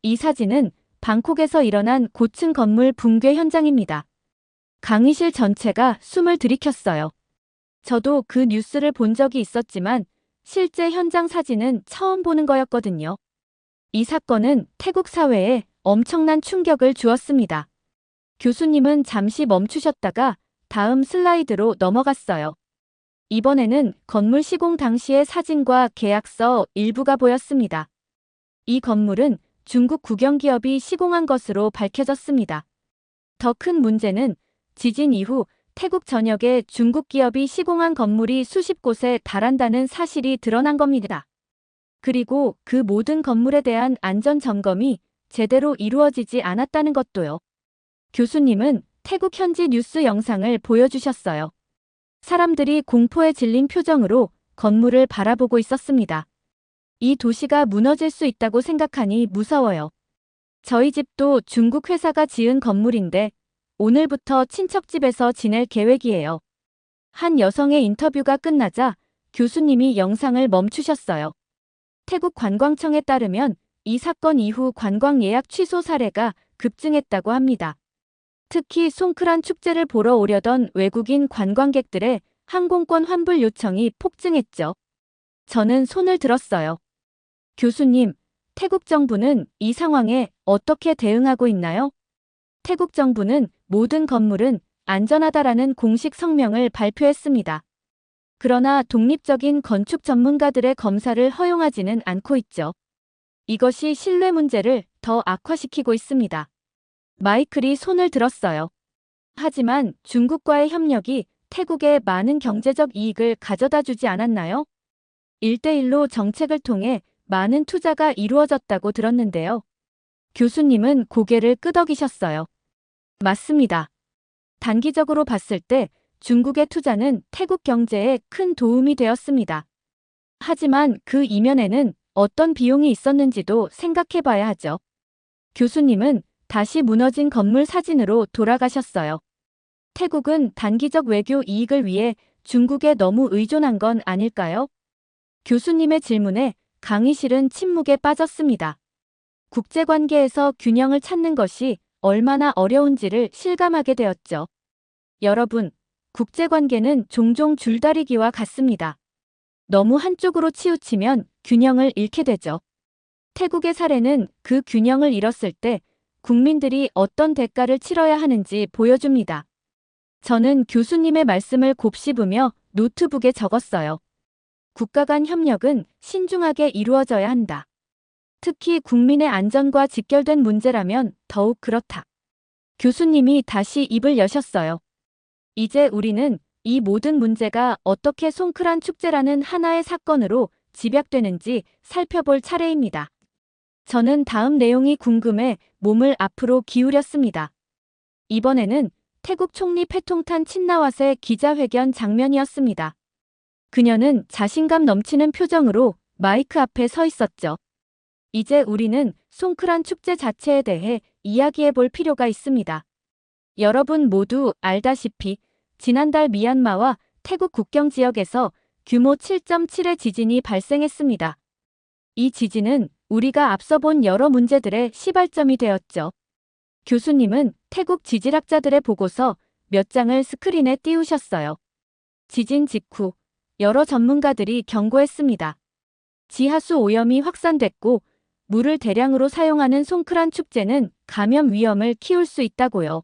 이 사진은 방콕에서 일어난 고층 건물 붕괴 현장입니다. 강의실 전체가 숨을 들이켰어요. 저도 그 뉴스를 본 적이 있었지만 실제 현장 사진은 처음 보는 거였거든요. 이 사건은 태국 사회에 엄청난 충격을 주었습니다. 교수님은 잠시 멈추셨다가 다음 슬라이드로 넘어갔어요. 이번에는 건물 시공 당시의 사진과 계약서 일부가 보였습니다. 이 건물은 중국 국영기업이 시공한 것으로 밝혀졌습니다. 더 큰 문제는 지진 이후 태국 전역에 중국 기업이 시공한 건물이 수십 곳에 달한다는 사실이 드러난 겁니다. 그리고 그 모든 건물에 대한 안전 점검이 제대로 이루어지지 않았다는 것도요. 교수님은 태국 현지 뉴스 영상을 보여주셨어요. 사람들이 공포에 질린 표정으로 건물을 바라보고 있었습니다. 이 도시가 무너질 수 있다고 생각하니 무서워요. 저희 집도 중국 회사가 지은 건물인데 오늘부터 친척 집에서 지낼 계획이에요. 한 여성의 인터뷰가 끝나자 교수님이 영상을 멈추셨어요. 태국 관광청에 따르면 이 사건 이후 관광 예약 취소 사례가 급증했다고 합니다. 특히 송크란 축제를 보러 오려던 외국인 관광객들의 항공권 환불 요청이 폭증했죠. 저는 손을 들었어요. 교수님, 태국 정부는 이 상황에 어떻게 대응하고 있나요? 태국 정부는 모든 건물은 안전하다라는 공식 성명을 발표했습니다. 그러나 독립적인 건축 전문가들의 검사를 허용하지는 않고 있죠. 이것이 신뢰 문제를 더 악화시키고 있습니다. 마이클이 손을 들었어요. 하지만 중국과의 협력이 태국에 많은 경제적 이익을 가져다 주지 않았나요? 1대1로 정책을 통해 많은 투자가 이루어졌다고 들었는데요. 교수님은 고개를 끄덕이셨어요. 맞습니다. 단기적으로 봤을 때 중국의 투자는 태국 경제에 큰 도움이 되었습니다. 하지만 그 이면에는 어떤 비용이 있었는지도 생각해 봐야 하죠. 교수님은 다시 무너진 건물 사진으로 돌아가셨어요. 태국은 단기적 외교 이익을 위해 중국에 너무 의존한 건 아닐까요? 교수님의 질문에 강의실은 침묵에 빠졌습니다. 국제관계에서 균형을 찾는 것이 얼마나 어려운지를 실감하게 되었죠. 여러분, 국제관계는 종종 줄다리기와 같습니다. 너무 한쪽으로 치우치면 균형을 잃게 되죠. 태국의 사례는 그 균형을 잃었을 때 국민들이 어떤 대가를 치러야 하는지 보여줍니다. 저는 교수님의 말씀을 곱씹으며 노트북에 적었어요. 국가 간 협력은 신중하게 이루어져야 한다. 특히 국민의 안전과 직결된 문제라면 더욱 그렇다. 교수님이 다시 입을 여셨어요. 이제 우리는 이 모든 문제가 어떻게 송크란 축제라는 하나의 사건으로 집약되는지 살펴볼 차례입니다. 저는 다음 내용이 궁금해 몸을 앞으로 기울였습니다. 이번에는 태국 총리 패통탄 친나왓의 기자회견 장면이었습니다. 그녀는 자신감 넘치는 표정으로 마이크 앞에 서 있었죠. 이제 우리는 송크란 축제 자체에 대해 이야기해 볼 필요가 있습니다. 여러분 모두 알다시피 지난달 미얀마와 태국 국경 지역에서 규모 7.7의 지진이 발생했습니다. 이 지진은 우리가 앞서 본 여러 문제들의 시발점이 되었죠. 교수님은 태국 지질학자들의 보고서 몇 장을 스크린에 띄우셨어요. 지진 직후 여러 전문가들이 경고했습니다. 지하수 오염이 확산됐고 물을 대량으로 사용하는 송크란 축제는 감염 위험을 키울 수 있다고요.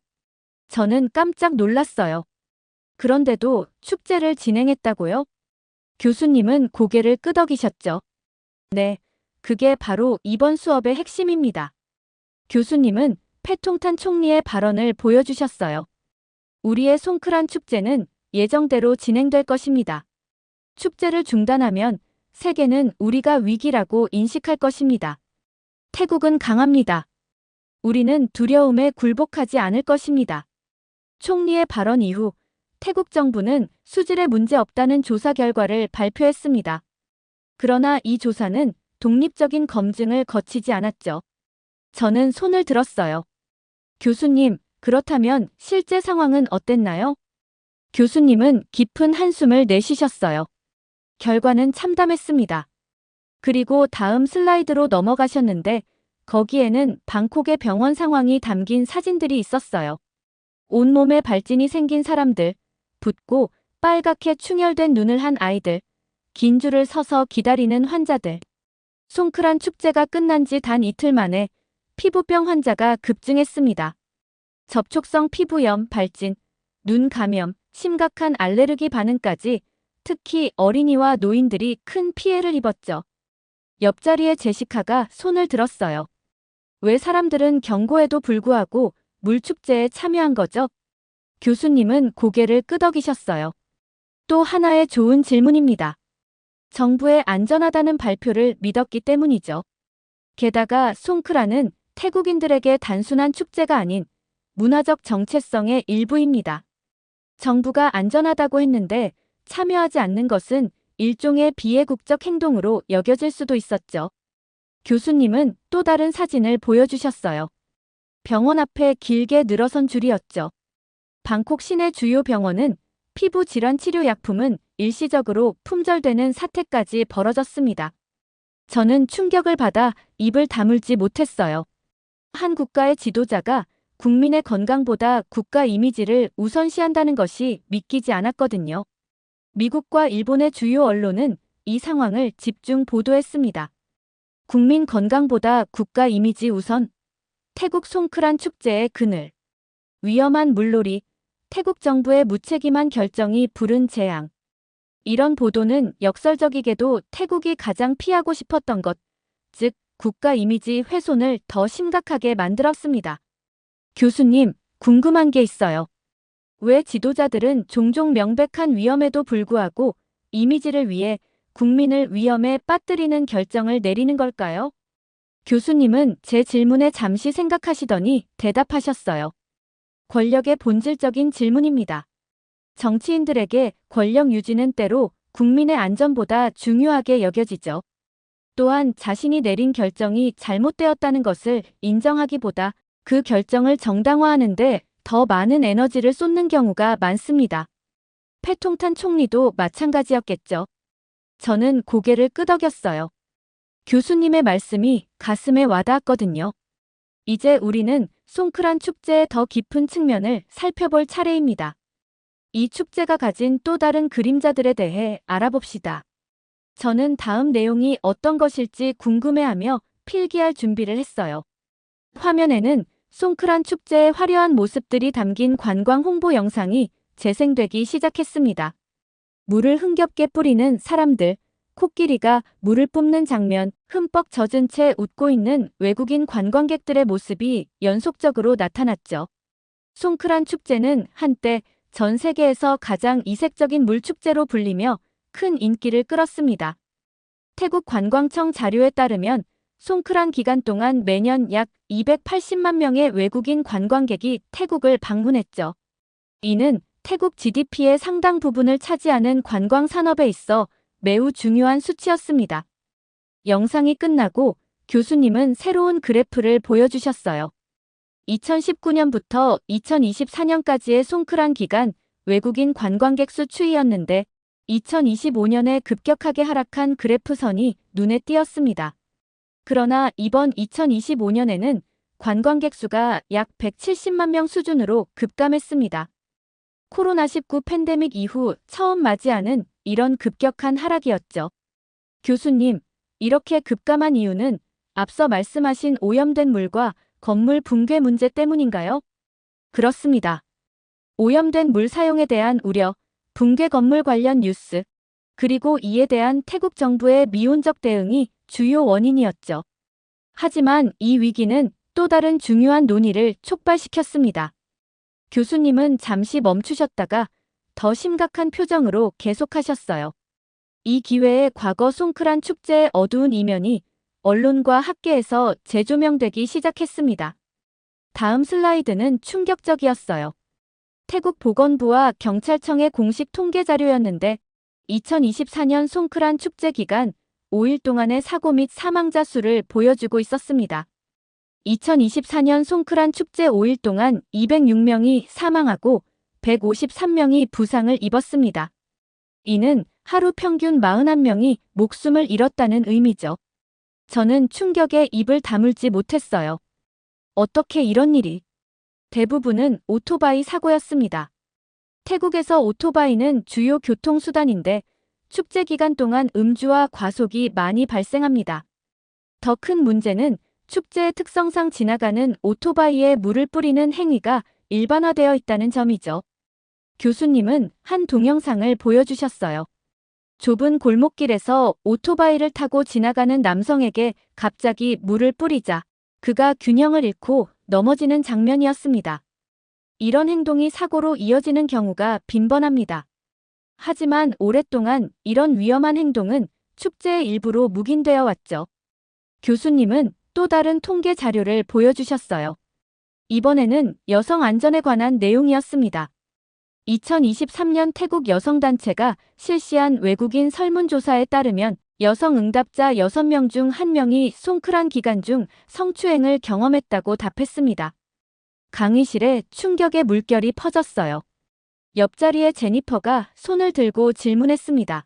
저는 깜짝 놀랐어요. 그런데도 축제를 진행했다고요? 교수님은 고개를 끄덕이셨죠. 네, 그게 바로 이번 수업의 핵심입니다. 교수님은 패통탄 총리의 발언을 보여주셨어요. 우리의 송크란 축제는 예정대로 진행될 것입니다. 축제를 중단하면 세계는 우리가 위기라고 인식할 것입니다. 태국은 강합니다. 우리는 두려움에 굴복하지 않을 것입니다. 총리의 발언 이후 태국 정부는 수질에 문제 없다는 조사 결과를 발표했습니다. 그러나 이 조사는 독립적인 검증을 거치지 않았죠. 저는 손을 들었어요. 교수님, 그렇다면 실제 상황은 어땠나요? 교수님은 깊은 한숨을 내쉬셨어요. 결과는 참담했습니다. 그리고 다음 슬라이드로 넘어가셨는데 거기에는 방콕의 병원 상황이 담긴 사진들이 있었어요. 온몸에 발진이 생긴 사람들, 붓고 빨갛게 충혈된 눈을 한 아이들, 긴 줄을 서서 기다리는 환자들. 송크란 축제가 끝난 지 단 이틀 만에 피부병 환자가 급증했습니다. 접촉성 피부염, 발진, 눈 감염, 심각한 알레르기 반응까지 특히 어린이와 노인들이 큰 피해를 입었죠. 옆자리의 제시카가 손을 들었어요. 왜 사람들은 경고에도 불구하고 물축제에 참여한 거죠? 교수님은 고개를 끄덕이셨어요. 또 하나의 좋은 질문입니다. 정부의 안전하다는 발표를 믿었기 때문이죠. 게다가 송크란은 태국인들에게 단순한 축제가 아닌 문화적 정체성의 일부입니다. 정부가 안전하다고 했는데 참여하지 않는 것은 일종의 비애국적 행동으로 여겨질 수도 있었죠. 교수님은 또 다른 사진을 보여주셨어요. 병원 앞에 길게 늘어선 줄이었죠. 방콕 시내 주요 병원은 피부 질환 치료 약품은 일시적으로 품절되는 사태까지 벌어졌습니다. 저는 충격을 받아 입을 다물지 못했어요. 한 국가의 지도자가 국민의 건강보다 국가 이미지를 우선시한다는 것이 믿기지 않았거든요. 미국과 일본의 주요 언론은 이 상황을 집중 보도했습니다. 국민 건강보다 국가 이미지 우선. 태국 송크란 축제의 그늘. 위험한 물놀이. 태국 정부의 무책임한 결정이 부른 재앙. 이런 보도는 역설적이게도 태국이 가장 피하고 싶었던 것, 즉 국가 이미지 훼손을 더 심각하게 만들었습니다. 교수님, 궁금한 게 있어요. 왜 지도자들은 종종 명백한 위험에도 불구하고 이미지를 위해 국민을 위험에 빠뜨리는 결정을 내리는 걸까요? 교수님은 제 질문에 잠시 생각하시더니 대답하셨어요. 권력의 본질적인 질문입니다. 정치인들에게 권력 유지는 때로 국민의 안전보다 중요하게 여겨지죠. 또한 자신이 내린 결정이 잘못되었다는 것을 인정하기보다 그 결정을 정당화하는데 더 많은 에너지를 쏟는 경우가 많습니다. 패통탄 총리도 마찬가지였겠죠. 저는 고개를 끄덕였어요. 교수님의 말씀이 가슴에 와닿았거든요. 이제 우리는 송크란 축제의 더 깊은 측면을 살펴볼 차례입니다. 이 축제가 가진 또 다른 그림자들에 대해 알아봅시다. 저는 다음 내용이 어떤 것일지 궁금해하며 필기할 준비를 했어요. 화면에는 송크란 축제의 화려한 모습들이 담긴 관광 홍보 영상이 재생되기 시작했습니다. 물을 흥겹게 뿌리는 사람들, 코끼리가 물을 뿜는 장면, 흠뻑 젖은 채 웃고 있는 외국인 관광객들의 모습이 연속적으로 나타났죠. 송크란 축제는 한때 전 세계에서 가장 이색적인 물축제로 불리며 큰 인기를 끌었습니다. 태국 관광청 자료에 따르면 송크란 기간 동안 매년 약 280만 명의 외국인 관광객이 태국을 방문했죠. 이는 태국 GDP의 상당 부분을 차지하는 관광 산업에 있어 매우 중요한 수치였습니다. 영상이 끝나고 교수님은 새로운 그래프를 보여주셨어요. 2019년부터 2024년까지의 송크란 기간 외국인 관광객 수 추이였는데 2025년에 급격하게 하락한 그래프선이 눈에 띄었습니다. 그러나 이번 2025년에는 관광객 수가 약 170만 명 수준으로 급감했습니다. 코로나19 팬데믹 이후 처음 맞이하는 이런 급격한 하락이었죠. 교수님, 이렇게 급감한 이유는 앞서 말씀하신 오염된 물과 건물 붕괴 문제 때문인가요? 그렇습니다. 오염된 물 사용에 대한 우려, 붕괴 건물 관련 뉴스, 그리고 이에 대한 태국 정부의 미온적 대응이 주요 원인이었죠. 하지만 이 위기는 또 다른 중요한 논의를 촉발시켰습니다. 교수님은 잠시 멈추셨다가 더 심각한 표정으로 계속하셨어요. 이 기회에 과거 송크란 축제의 어두운 이면이 언론과 학계에서 재조명되기 시작했습니다. 다음 슬라이드는 충격적이었어요. 태국 보건부와 경찰청의 공식 통계 자료였는데 2024년 송크란 축제 기간 5일 동안의 사고 및 사망자 수를 보여주고 있었습니다. 2024년 송크란 축제 5일 동안 206명이 사망하고 153명이 부상을 입었습니다. 이는 하루 평균 41명이 목숨을 잃었다는 의미죠. 저는 충격에 입을 다물지 못했어요. 어떻게 이런 일이? 대부분은 오토바이 사고였습니다. 태국에서 오토바이는 주요 교통수단인데 축제 기간 동안 음주와 과속이 많이 발생합니다. 더 큰 문제는 축제의 특성상 지나가는 오토바이에 물을 뿌리는 행위가 일반화되어 있다는 점이죠. 교수님은 한 동영상을 보여주셨어요. 좁은 골목길에서 오토바이를 타고 지나가는 남성에게 갑자기 물을 뿌리자 그가 균형을 잃고 넘어지는 장면이었습니다. 이런 행동이 사고로 이어지는 경우가 빈번합니다. 하지만 오랫동안 이런 위험한 행동은 축제의 일부로 묵인되어 왔죠. 교수님은 또 다른 통계 자료를 보여주셨어요. 이번에는 여성 안전에 관한 내용이었습니다. 2023년 태국 여성단체가 실시한 외국인 설문조사에 따르면 여성 응답자 6명 중 1명이 송크란 기간 중 성추행을 경험했다고 답했습니다. 강의실에 충격의 물결이 퍼졌어요. 옆자리의 제니퍼가 손을 들고 질문했습니다.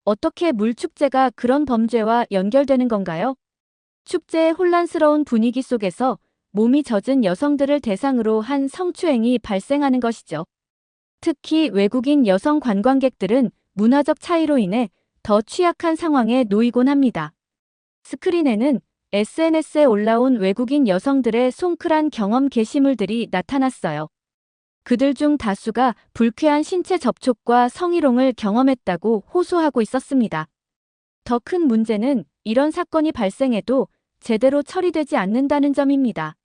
어떻게 물축제가 그런 범죄와 연결되는 건가요? 축제의 혼란스러운 분위기 속에서 몸이 젖은 여성들을 대상으로 한 성추행이 발생하는 것이죠. 특히 외국인 여성 관광객들은 문화적 차이로 인해 더 취약한 상황에 놓이곤 합니다. 스크린에는 SNS에 올라온 외국인 여성들의 송크란 경험 게시물들이 나타났어요. 그들 중 다수가 불쾌한 신체 접촉과 성희롱을 경험했다고 호소하고 있었습니다. 더 큰 문제는 이런 사건이 발생해도 제대로 처리되지 않는다는 점입니다.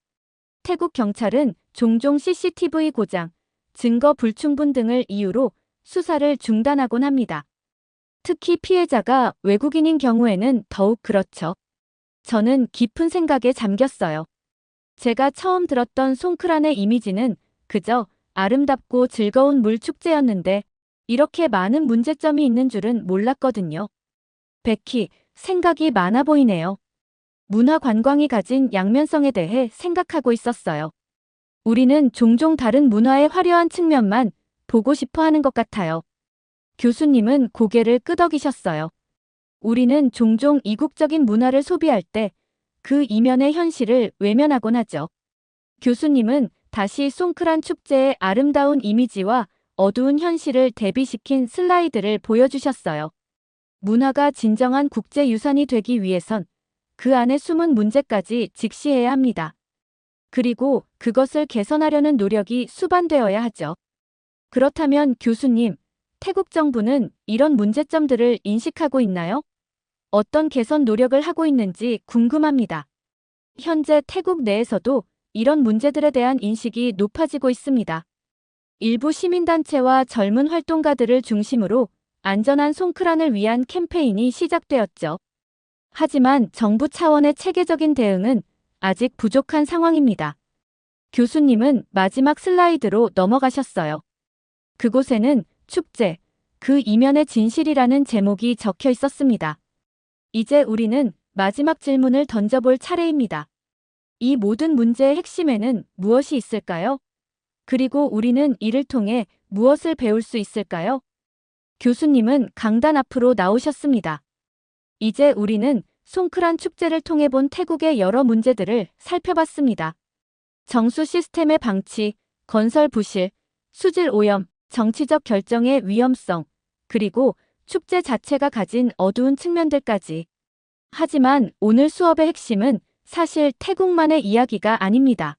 태국 경찰은 종종 CCTV 고장, 증거 불충분 등을 이유로 수사를 중단하곤 합니다. 특히 피해자가 외국인인 경우에는 더욱 그렇죠. 저는 깊은 생각에 잠겼어요. 제가 처음 들었던 송크란의 이미지는 그저 아름답고 즐거운 물축제였는데 이렇게 많은 문제점이 있는 줄은 몰랐거든요. 베키, 생각이 많아 보이네요. 문화 관광이 가진 양면성에 대해 생각하고 있었어요. 우리는 종종 다른 문화의 화려한 측면만 보고 싶어 하는 것 같아요. 교수님은 고개를 끄덕이셨어요. 우리는 종종 이국적인 문화를 소비할 때 그 이면의 현실을 외면하곤 하죠. 교수님은 다시 송크란 축제의 아름다운 이미지와 어두운 현실을 대비시킨 슬라이드를 보여주셨어요. 문화가 진정한 국제유산이 되기 위해선 그 안에 숨은 문제까지 직시해야 합니다. 그리고 그것을 개선하려는 노력이 수반되어야 하죠. 그렇다면 교수님, 태국 정부는 이런 문제점들을 인식하고 있나요? 어떤 개선 노력을 하고 있는지 궁금합니다. 현재 태국 내에서도 이런 문제들에 대한 인식이 높아지고 있습니다. 일부 시민단체와 젊은 활동가들을 중심으로 안전한 송크란을 위한 캠페인이 시작되었죠. 하지만 정부 차원의 체계적인 대응은 아직 부족한 상황입니다. 교수님은 마지막 슬라이드로 넘어가셨어요. 그곳에는 축제, 그 이면의 진실이라는 제목이 적혀 있었습니다. 이제 우리는 마지막 질문을 던져볼 차례입니다. 이 모든 문제의 핵심에는 무엇이 있을까요? 그리고 우리는 이를 통해 무엇을 배울 수 있을까요? 교수님은 강단 앞으로 나오셨습니다. 이제 우리는 송크란 축제를 통해 본 태국의 여러 문제들을 살펴봤습니다. 정수 시스템의 방치, 건설 부실, 수질 오염, 정치적 결정의 위험성, 그리고 축제 자체가 가진 어두운 측면들까지. 하지만 오늘 수업의 핵심은 사실 태국만의 이야기가 아닙니다.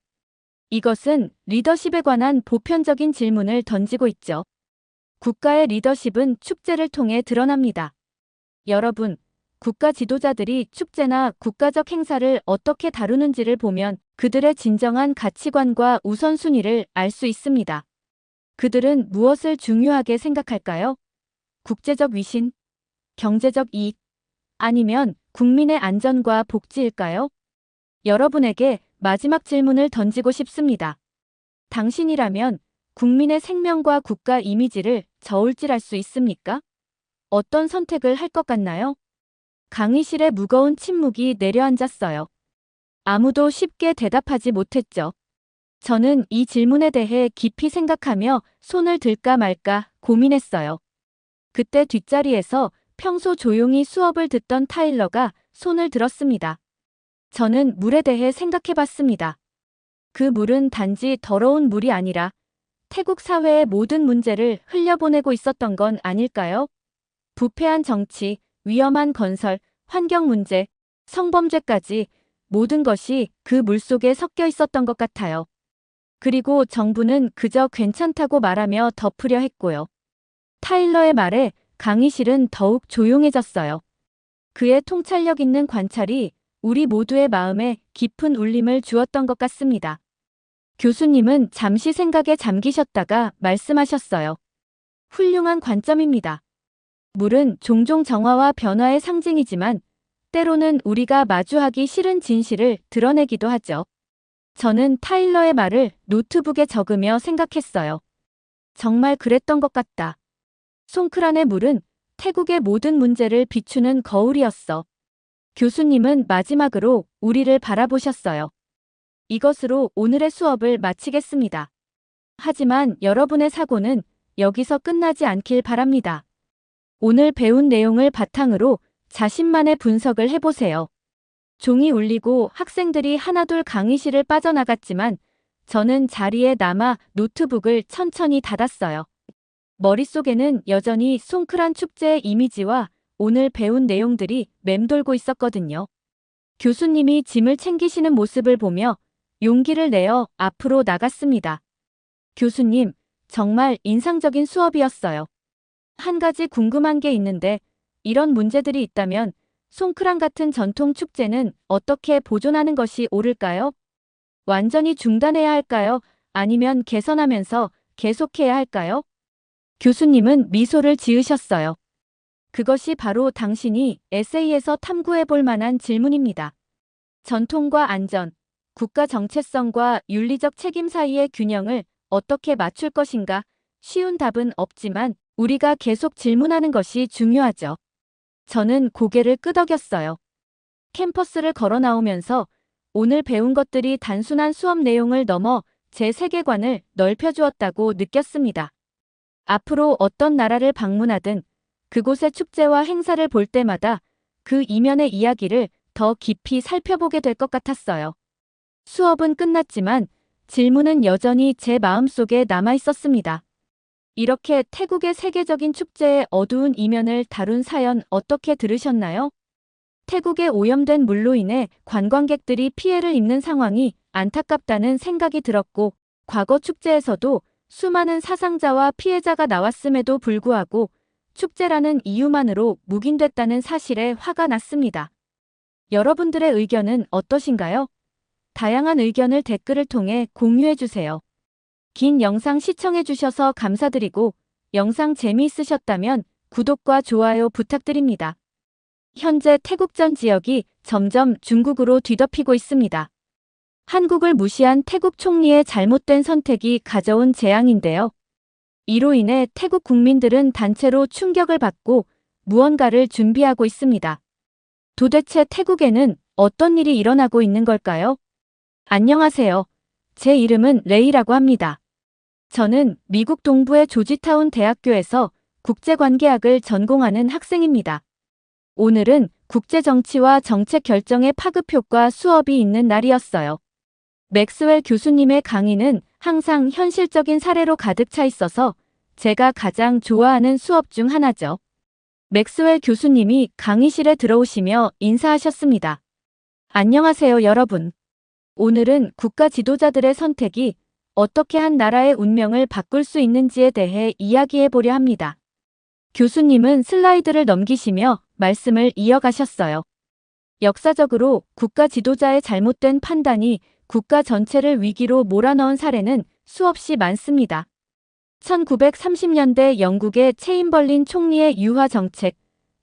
이것은 리더십에 관한 보편적인 질문을 던지고 있죠. 국가의 리더십은 축제를 통해 드러납니다. 여러분, 국가 지도자들이 축제나 국가적 행사를 어떻게 다루는지를 보면 그들의 진정한 가치관과 우선순위를 알 수 있습니다. 그들은 무엇을 중요하게 생각할까요? 국제적 위신, 경제적 이익, 아니면 국민의 안전과 복지일까요? 여러분에게 마지막 질문을 던지고 싶습니다. 당신이라면 국민의 생명과 국가 이미지를 저울질할 수 있습니까? 어떤 선택을 할 것 같나요? 강의실에 무거운 침묵이 내려앉았어요. 아무도 쉽게 대답하지 못했죠. 저는 이 질문에 대해 깊이 생각하며 손을 들까 말까 고민했어요. 그때 뒷자리에서 평소 조용히 수업을 듣던 타일러가 손을 들었습니다. 저는 물에 대해 생각해봤습니다. 그 물은 단지 더러운 물이 아니라 태국 사회의 모든 문제를 흘려보내고 있었던 건 아닐까요? 부패한 정치, 위험한 건설, 환경 문제, 성범죄까지 모든 것이 그 물 속에 섞여 있었던 것 같아요. 그리고 정부는 그저 괜찮다고 말하며 덮으려 했고요. 타일러의 말에 강의실은 더욱 조용해졌어요. 그의 통찰력 있는 관찰이 우리 모두의 마음에 깊은 울림을 주었던 것 같습니다. 교수님은 잠시 생각에 잠기셨다가 말씀하셨어요. 훌륭한 관점입니다. 물은 종종 정화와 변화의 상징이지만 때로는 우리가 마주하기 싫은 진실을 드러내기도 하죠. 저는 타일러의 말을 노트북에 적으며 생각했어요. 정말 그랬던 것 같다. 송크란의 물은 태국의 모든 문제를 비추는 거울이었어. 교수님은 마지막으로 우리를 바라보셨어요. 이것으로 오늘의 수업을 마치겠습니다. 하지만 여러분의 사고는 여기서 끝나지 않길 바랍니다. 오늘 배운 내용을 바탕으로 자신만의 분석을 해보세요. 종이 울리고 학생들이 하나둘 강의실을 빠져나갔지만 저는 자리에 남아 노트북을 천천히 닫았어요. 머릿속에는 여전히 송크란 축제의 이미지와 오늘 배운 내용들이 맴돌고 있었거든요. 교수님이 짐을 챙기시는 모습을 보며 용기를 내어 앞으로 나갔습니다. 교수님, 정말 인상적인 수업이었어요. 한 가지 궁금한 게 있는데 이런 문제들이 있다면 송크란 같은 전통 축제는 어떻게 보존하는 것이 옳을까요? 완전히 중단해야 할까요? 아니면 개선하면서 계속해야 할까요? 교수님은 미소를 지으셨어요. 그것이 바로 당신이 에세이에서 탐구해 볼 만한 질문입니다. 전통과 안전, 국가 정체성과 윤리적 책임 사이의 균형을 어떻게 맞출 것인가? 쉬운 답은 없지만 우리가 계속 질문하는 것이 중요하죠. 저는 고개를 끄덕였어요. 캠퍼스를 걸어 나오면서 오늘 배운 것들이 단순한 수업 내용을 넘어 제 세계관을 넓혀주었다고 느꼈습니다. 앞으로 어떤 나라를 방문하든 그곳의 축제와 행사를 볼 때마다 그 이면의 이야기를 더 깊이 살펴보게 될 것 같았어요. 수업은 끝났지만 질문은 여전히 제 마음속에 남아 있었습니다. 이렇게 태국의 세계적인 축제의 어두운 이면을 다룬 사연 어떻게 들으셨나요? 태국의 오염된 물로 인해 관광객들이 피해를 입는 상황이 안타깝다는 생각이 들었고, 과거 축제에서도 수많은 사상자와 피해자가 나왔음에도 불구하고 축제라는 이유만으로 묵인됐다는 사실에 화가 났습니다. 여러분들의 의견은 어떠신가요? 다양한 의견을 댓글을 통해 공유해주세요. 긴 영상 시청해주셔서 감사드리고, 영상 재미있으셨다면 구독과 좋아요 부탁드립니다. 현재 태국 전 지역이 점점 중국으로 뒤덮이고 있습니다. 한국을 무시한 태국 총리의 잘못된 선택이 가져온 재앙인데요. 이로 인해 태국 국민들은 단체로 충격을 받고 무언가를 준비하고 있습니다. 도대체 태국에는 어떤 일이 일어나고 있는 걸까요? 안녕하세요. 제 이름은 레이라고 합니다. 저는 미국 동부의 조지타운 대학교에서 국제관계학을 전공하는 학생입니다. 오늘은 국제정치와 정책 결정의 파급효과 수업이 있는 날이었어요. 맥스웰 교수님의 강의는 항상 현실적인 사례로 가득 차 있어서 제가 가장 좋아하는 수업 중 하나죠. 맥스웰 교수님이 강의실에 들어오시며 인사하셨습니다. 안녕하세요, 여러분. 오늘은 국가 지도자들의 선택이 어떻게 한 나라의 운명을 바꿀 수 있는지에 대해 이야기해 보려 합니다. 교수님은 슬라이드를 넘기시며 말씀을 이어가셨어요. 역사적으로 국가 지도자의 잘못된 판단이 국가 전체를 위기로 몰아넣은 사례는 수없이 많습니다. 1930년대 영국의 체인벌린 총리의 유화 정책,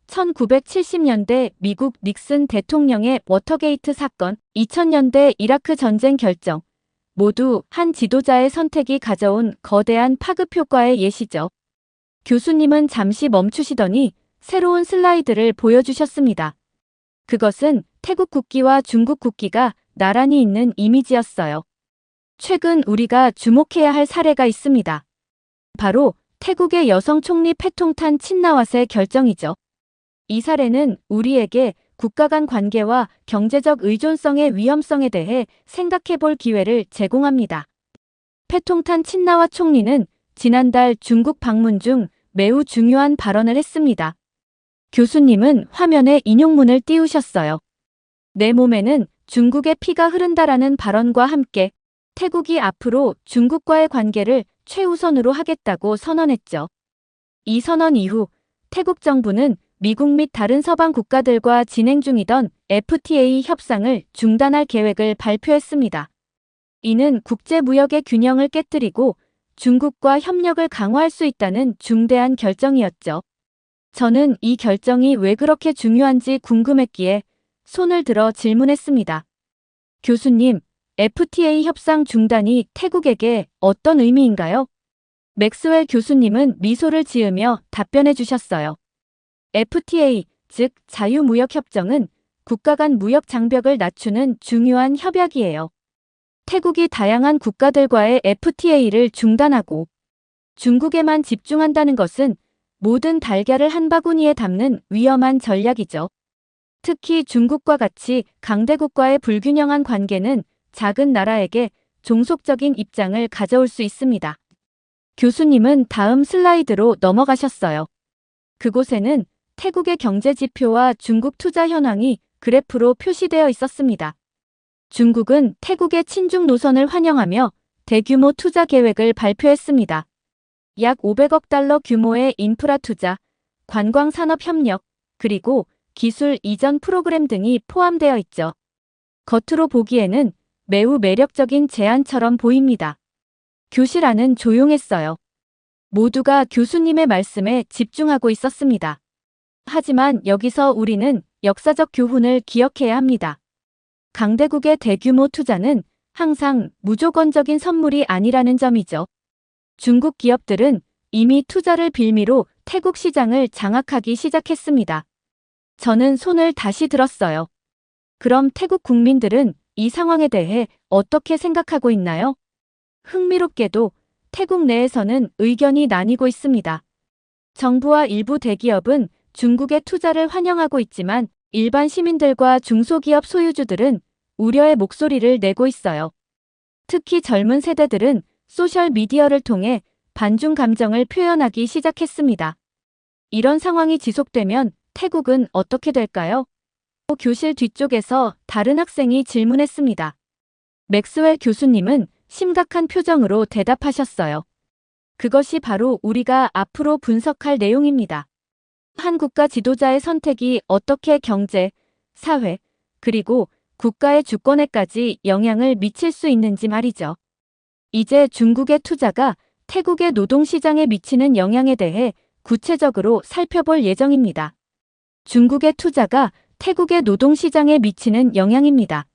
1970년대 미국 닉슨 대통령의 워터게이트 사건, 2000년대 이라크 전쟁 결정, 모두 한 지도자의 선택이 가져온 거대한 파급 효과의 예시죠. 교수님은 잠시 멈추시더니 새로운 슬라이드를 보여주셨습니다. 그것은 태국 국기와 중국 국기가 나란히 있는 이미지였어요. 최근 우리가 주목해야 할 사례가 있습니다. 바로 태국의 여성 총리 패통탄 친나왓의 결정이죠. 이 사례는 우리에게 국가 간 관계와 경제적 의존성의 위험성에 대해 생각해 볼 기회를 제공합니다. 패통탄 친나왓 총리는 지난달 중국 방문 중 매우 중요한 발언을 했습니다. 교수님은 화면에 인용문을 띄우셨어요. 내 몸에는 중국의 피가 흐른다라는 발언과 함께 태국이 앞으로 중국과의 관계를 최우선으로 하겠다고 선언했죠. 이 선언 이후 태국 정부는 미국 및 다른 서방 국가들과 진행 중이던 FTA 협상을 중단할 계획을 발표했습니다. 이는 국제무역의 균형을 깨뜨리고 중국과 협력을 강화할 수 있다는 중대한 결정이었죠. 저는 이 결정이 왜 그렇게 중요한지 궁금했기에 손을 들어 질문했습니다. 교수님, FTA 협상 중단이 태국에게 어떤 의미인가요? 맥스웰 교수님은 미소를 지으며 답변해 주셨어요. FTA, 즉 자유무역협정은 국가 간 무역 장벽을 낮추는 중요한 협약이에요. 태국이 다양한 국가들과의 FTA를 중단하고 중국에만 집중한다는 것은 모든 달걀을 한 바구니에 담는 위험한 전략이죠. 특히 중국과 같이 강대국과의 불균형한 관계는 작은 나라에게 종속적인 입장을 가져올 수 있습니다. 교수님은 다음 슬라이드로 넘어가셨어요. 그곳에는 태국의 경제 지표와 중국 투자 현황이 그래프로 표시되어 있었습니다. 중국은 태국의 친중 노선을 환영하며 대규모 투자 계획을 발표했습니다. 약 500억 달러 규모의 인프라 투자, 관광 산업 협력, 그리고 기술 이전 프로그램 등이 포함되어 있죠. 겉으로 보기에는 매우 매력적인 제안처럼 보입니다. 교실 안은 조용했어요. 모두가 교수님의 말씀에 집중하고 있었습니다. 하지만 여기서 우리는 역사적 교훈을 기억해야 합니다. 강대국의 대규모 투자는 항상 무조건적인 선물이 아니라는 점이죠. 중국 기업들은 이미 투자를 빌미로 태국 시장을 장악하기 시작했습니다. 저는 손을 다시 들었어요. 그럼 태국 국민들은 이 상황에 대해 어떻게 생각하고 있나요? 흥미롭게도 태국 내에서는 의견이 나뉘고 있습니다. 정부와 일부 대기업은 중국의 투자를 환영하고 있지만 일반 시민들과 중소기업 소유주들은 우려의 목소리를 내고 있어요. 특히 젊은 세대들은 소셜미디어를 통해 반중 감정을 표현하기 시작했습니다. 이런 상황이 지속되면 태국은 어떻게 될까요? 교실 뒤쪽에서 다른 학생이 질문했습니다. 맥스웰 교수님은 심각한 표정으로 대답하셨어요. 그것이 바로 우리가 앞으로 분석할 내용입니다. 한 국가 지도자의 선택이 어떻게 경제, 사회, 그리고 국가의 주권에까지 영향을 미칠 수 있는지 말이죠. 이제 중국의 투자가 태국의 노동시장에 미치는 영향에 대해 구체적으로 살펴볼 예정입니다. 중국의 투자가 태국의 노동시장에 미치는 영향입니다.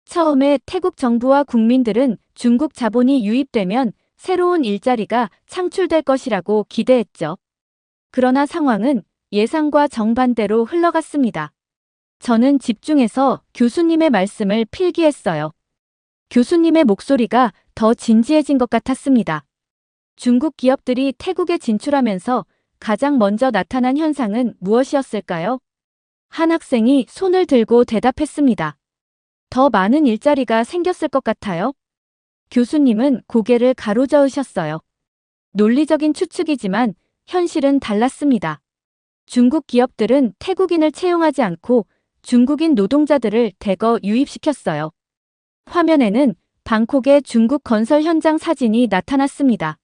처음에 태국 정부와 국민들은 중국 자본이 유입되면 새로운 일자리가 창출될 것이라고 기대했죠. 그러나 상황은 예상과 정반대로 흘러갔습니다. 저는 집중해서 교수님의 말씀을 필기했어요. 교수님의 목소리가 더 진지해진 것 같았습니다. 중국 기업들이 태국에 진출하면서 가장 먼저 나타난 현상은 무엇이었을까요? 한 학생이 손을 들고 대답했습니다. 더 많은 일자리가 생겼을 것 같아요. 교수님은 고개를 가로저으셨어요. 논리적인 추측이지만 현실은 달랐습니다. 중국 기업들은 태국인을 채용하지 않고 중국인 노동자들을 대거 유입시켰어요. 화면에는 방콕의 중국 건설 현장 사진이 나타났습니다.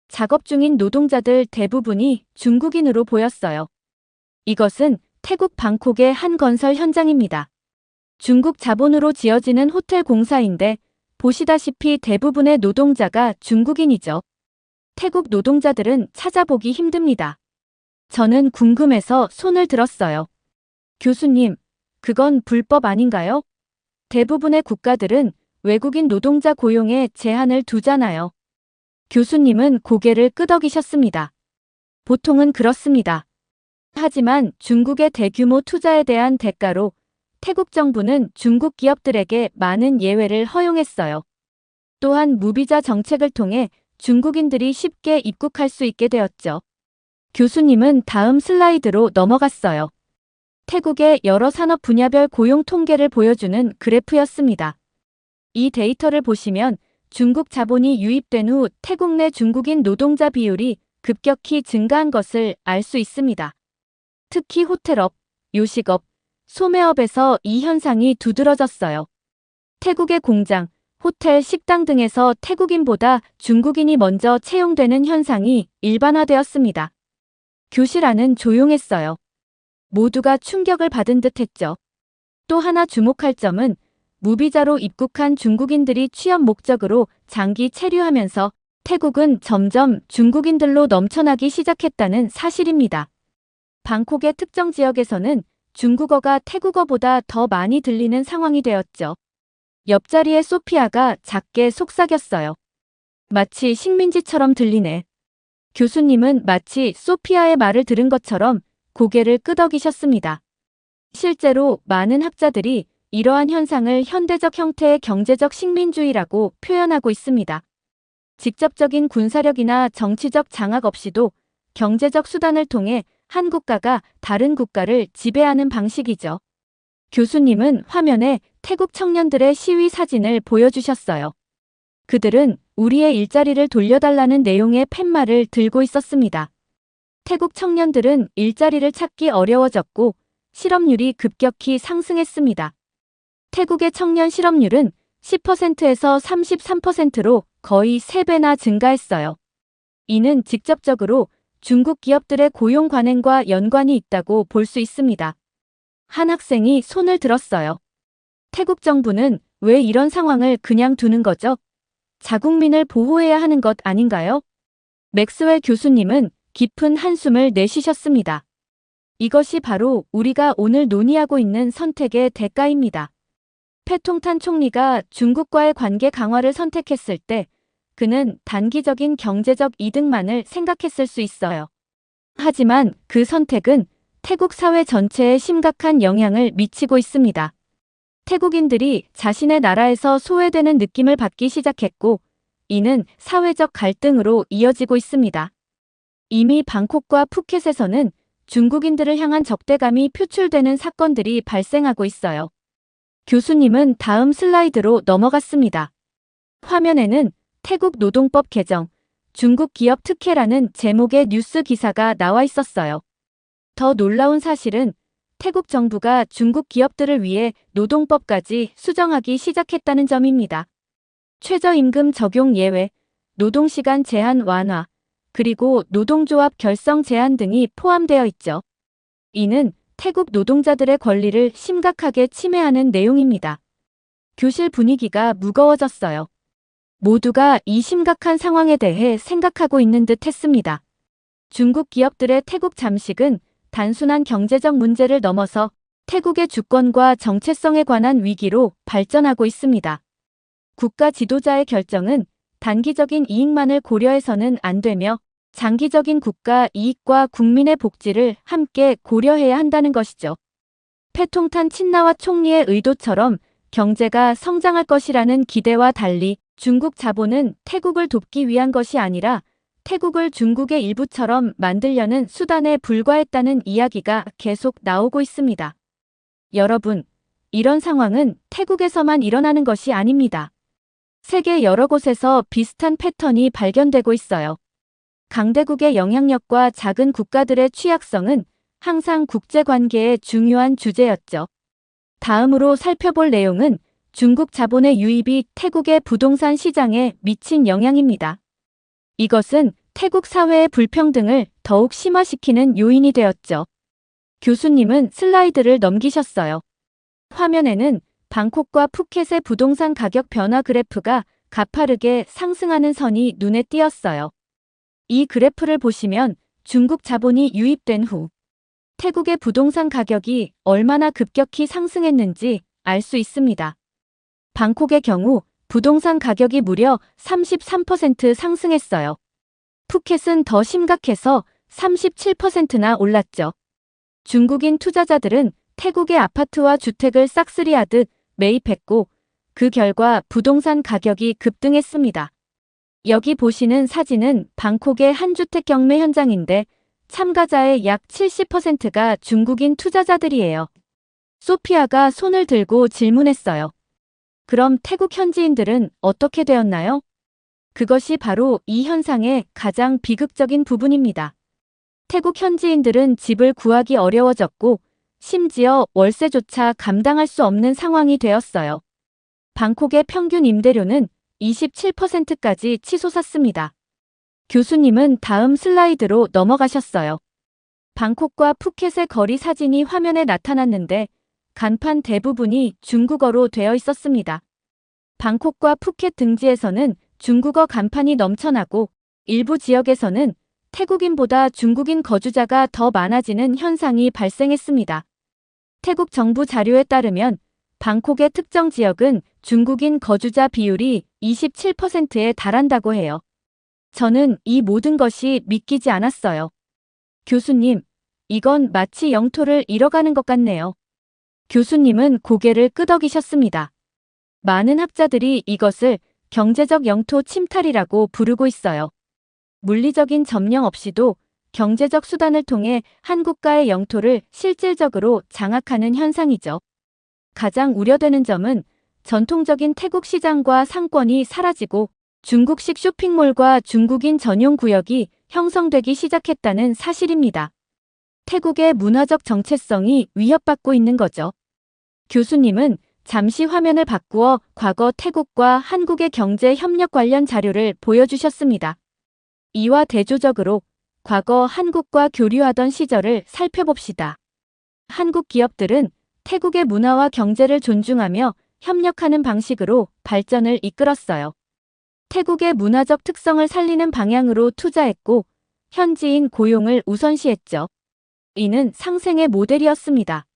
작업 중인 노동자들 대부분이 중국인으로 보였어요. 이것은 태국 방콕의 한 건설 현장입니다. 중국 자본으로 지어지는 호텔 공사인데 보시다시피 대부분의 노동자가 중국인이죠. 태국 노동자들은 찾아보기 힘듭니다. 저는 궁금해서 손을 들었어요. 교수님, 그건 불법 아닌가요? 대부분의 국가들은 외국인 노동자 고용에 제한을 두잖아요. 교수님은 고개를 끄덕이셨습니다. 보통은 그렇습니다. 하지만 중국의 대규모 투자에 대한 대가로 태국 정부는 중국 기업들에게 많은 예외를 허용했어요. 또한 무비자 정책을 통해 중국인들이 쉽게 입국할 수 있게 되었죠. 교수님은 다음 슬라이드로 넘어갔어요. 태국의 여러 산업 분야별 고용 통계를 보여주는 그래프였습니다. 이 데이터를 보시면 중국 자본이 유입된 후 태국 내 중국인 노동자 비율이 급격히 증가한 것을 알 수 있습니다. 특히 호텔업, 요식업, 소매업에서 이 현상이 두드러졌어요. 태국의 공장, 호텔, 식당 등에서 태국인보다 중국인이 먼저 채용되는 현상이 일반화되었습니다. 교실 안은 조용했어요. 모두가 충격을 받은 듯 했죠. 또 하나 주목할 점은 무비자로 입국한 중국인들이 취업 목적으로 장기 체류하면서 태국은 점점 중국인들로 넘쳐나기 시작했다는 사실입니다. 방콕의 특정 지역에서는 중국어가 태국어보다 더 많이 들리는 상황이 되었죠. 옆자리의 소피아가 작게 속삭였어요. 마치 식민지처럼 들리네. 교수님은 마치 소피아의 말을 들은 것처럼 고개를 끄덕이셨습니다. 실제로 많은 학자들이 이러한 현상을 현대적 형태의 경제적 식민주의라고 표현하고 있습니다. 직접적인 군사력이나 정치적 장악 없이도 경제적 수단을 통해 한 국가가 다른 국가를 지배하는 방식이죠. 교수님은 화면에 태국 청년들의 시위 사진을 보여주셨어요. 그들은 우리의 일자리를 돌려달라는 내용의 팻말을 들고 있었습니다. 태국 청년들은 일자리를 찾기 어려워졌고 실업률이 급격히 상승했습니다. 태국의 청년 실업률은 10%에서 33%로 거의 3배나 증가했어요. 이는 직접적으로 중국 기업들의 고용 관행과 연관이 있다고 볼 수 있습니다. 한 학생이 손을 들었어요. 태국 정부는 왜 이런 상황을 그냥 두는 거죠? 자국민을 보호해야 하는 것 아닌가요? 맥스웰 교수님은 깊은 한숨을 내쉬셨습니다. 이것이 바로 우리가 오늘 논의하고 있는 선택의 대가입니다. 패통탄 총리가 중국과의 관계 강화를 선택했을 때 그는 단기적인 경제적 이득만을 생각했을 수 있어요. 하지만 그 선택은 태국 사회 전체에 심각한 영향을 미치고 있습니다. 태국인들이 자신의 나라에서 소외되는 느낌을 받기 시작했고 이는 사회적 갈등으로 이어지고 있습니다. 이미 방콕과 푸켓에서는 중국인들을 향한 적대감이 표출되는 사건들이 발생하고 있어요. 교수님은 다음 슬라이드로 넘어갔습니다. 화면에는 태국 노동법 개정, 중국 기업 특혜라는 제목의 뉴스 기사가 나와 있었어요. 더 놀라운 사실은 태국 정부가 중국 기업들을 위해 노동법까지 수정하기 시작했다는 점입니다. 최저임금 적용 예외, 노동시간 제한 완화, 그리고 노동조합 결성 제한 등이 포함되어 있죠. 이는 태국 노동자들의 권리를 심각하게 침해하는 내용입니다. 교실 분위기가 무거워졌어요. 모두가 이 심각한 상황에 대해 생각하고 있는 듯 했습니다. 중국 기업들의 태국 잠식은 단순한 경제적 문제를 넘어서 태국의 주권과 정체성에 관한 위기로 발전하고 있습니다. 국가 지도자의 결정은 단기적인 이익만을 고려해서는 안 되며 장기적인 국가 이익과 국민의 복지를 함께 고려해야 한다는 것이죠. 패통탄 친나와 총리의 의도처럼 경제가 성장할 것이라는 기대와 달리 중국 자본은 태국을 돕기 위한 것이 아니라 태국을 중국의 일부처럼 만들려는 수단에 불과했다는 이야기가 계속 나오고 있습니다. 여러분, 이런 상황은 태국에서만 일어나는 것이 아닙니다. 세계 여러 곳에서 비슷한 패턴이 발견되고 있어요. 강대국의 영향력과 작은 국가들의 취약성은 항상 국제관계의 중요한 주제였죠. 다음으로 살펴볼 내용은 중국 자본의 유입이 태국의 부동산 시장에 미친 영향입니다. 이것은 태국 사회의 불평등을 더욱 심화시키는 요인이 되었죠. 교수님은 슬라이드를 넘기셨어요. 화면에는 방콕과 푸켓의 부동산 가격 변화 그래프가 가파르게 상승하는 선이 눈에 띄었어요. 이 그래프를 보시면 중국 자본이 유입된 후 태국의 부동산 가격이 얼마나 급격히 상승했는지 알 수 있습니다. 방콕의 경우 부동산 가격이 무려 33% 상승했어요. 푸켓은 더 심각해서 37%나 올랐죠. 중국인 투자자들은 태국의 아파트와 주택을 싹쓸이하듯 매입했고 그 결과 부동산 가격이 급등했습니다. 여기 보시는 사진은 방콕의 한 주택 경매 현장인데 참가자의 약 70%가 중국인 투자자들이에요. 소피아가 손을 들고 질문했어요. 그럼 태국 현지인들은 어떻게 되었나요? 그것이 바로 이 현상의 가장 비극적인 부분입니다. 태국 현지인들은 집을 구하기 어려워졌고 심지어 월세조차 감당할 수 없는 상황이 되었어요. 방콕의 평균 임대료는 27%까지 치솟았습니다. 교수님은 다음 슬라이드로 넘어가셨어요. 방콕과 푸켓의 거리 사진이 화면에 나타났는데 간판 대부분이 중국어로 되어 있었습니다. 방콕과 푸켓 등지에서는 중국어 간판이 넘쳐나고 일부 지역에서는 태국인보다 중국인 거주자가 더 많아지는 현상이 발생했습니다. 태국 정부 자료에 따르면 방콕의 특정 지역은 중국인 거주자 비율이 27%에 달한다고 해요. 저는 이 모든 것이 믿기지 않았어요. 교수님, 이건 마치 영토를 잃어가는 것 같네요. 교수님은 고개를 끄덕이셨습니다. 많은 학자들이 이것을 경제적 영토 침탈이라고 부르고 있어요. 물리적인 점령 없이도 경제적 수단을 통해 한 국가의 영토를 실질적으로 장악하는 현상이죠. 가장 우려되는 점은 전통적인 태국 시장과 상권이 사라지고 중국식 쇼핑몰과 중국인 전용 구역이 형성되기 시작했다는 사실입니다. 태국의 문화적 정체성이 위협받고 있는 거죠. 교수님은 잠시 화면을 바꾸어 과거 태국과 한국의 경제 협력 관련 자료를 보여주셨습니다. 이와 대조적으로 과거 한국과 교류하던 시절을 살펴봅시다. 한국 기업들은 태국의 문화와 경제를 존중하며 협력하는 방식으로 발전을 이끌었어요. 태국의 문화적 특성을 살리는 방향으로 투자했고 현지인 고용을 우선시했죠. 이는 상생의 모델이었습니다.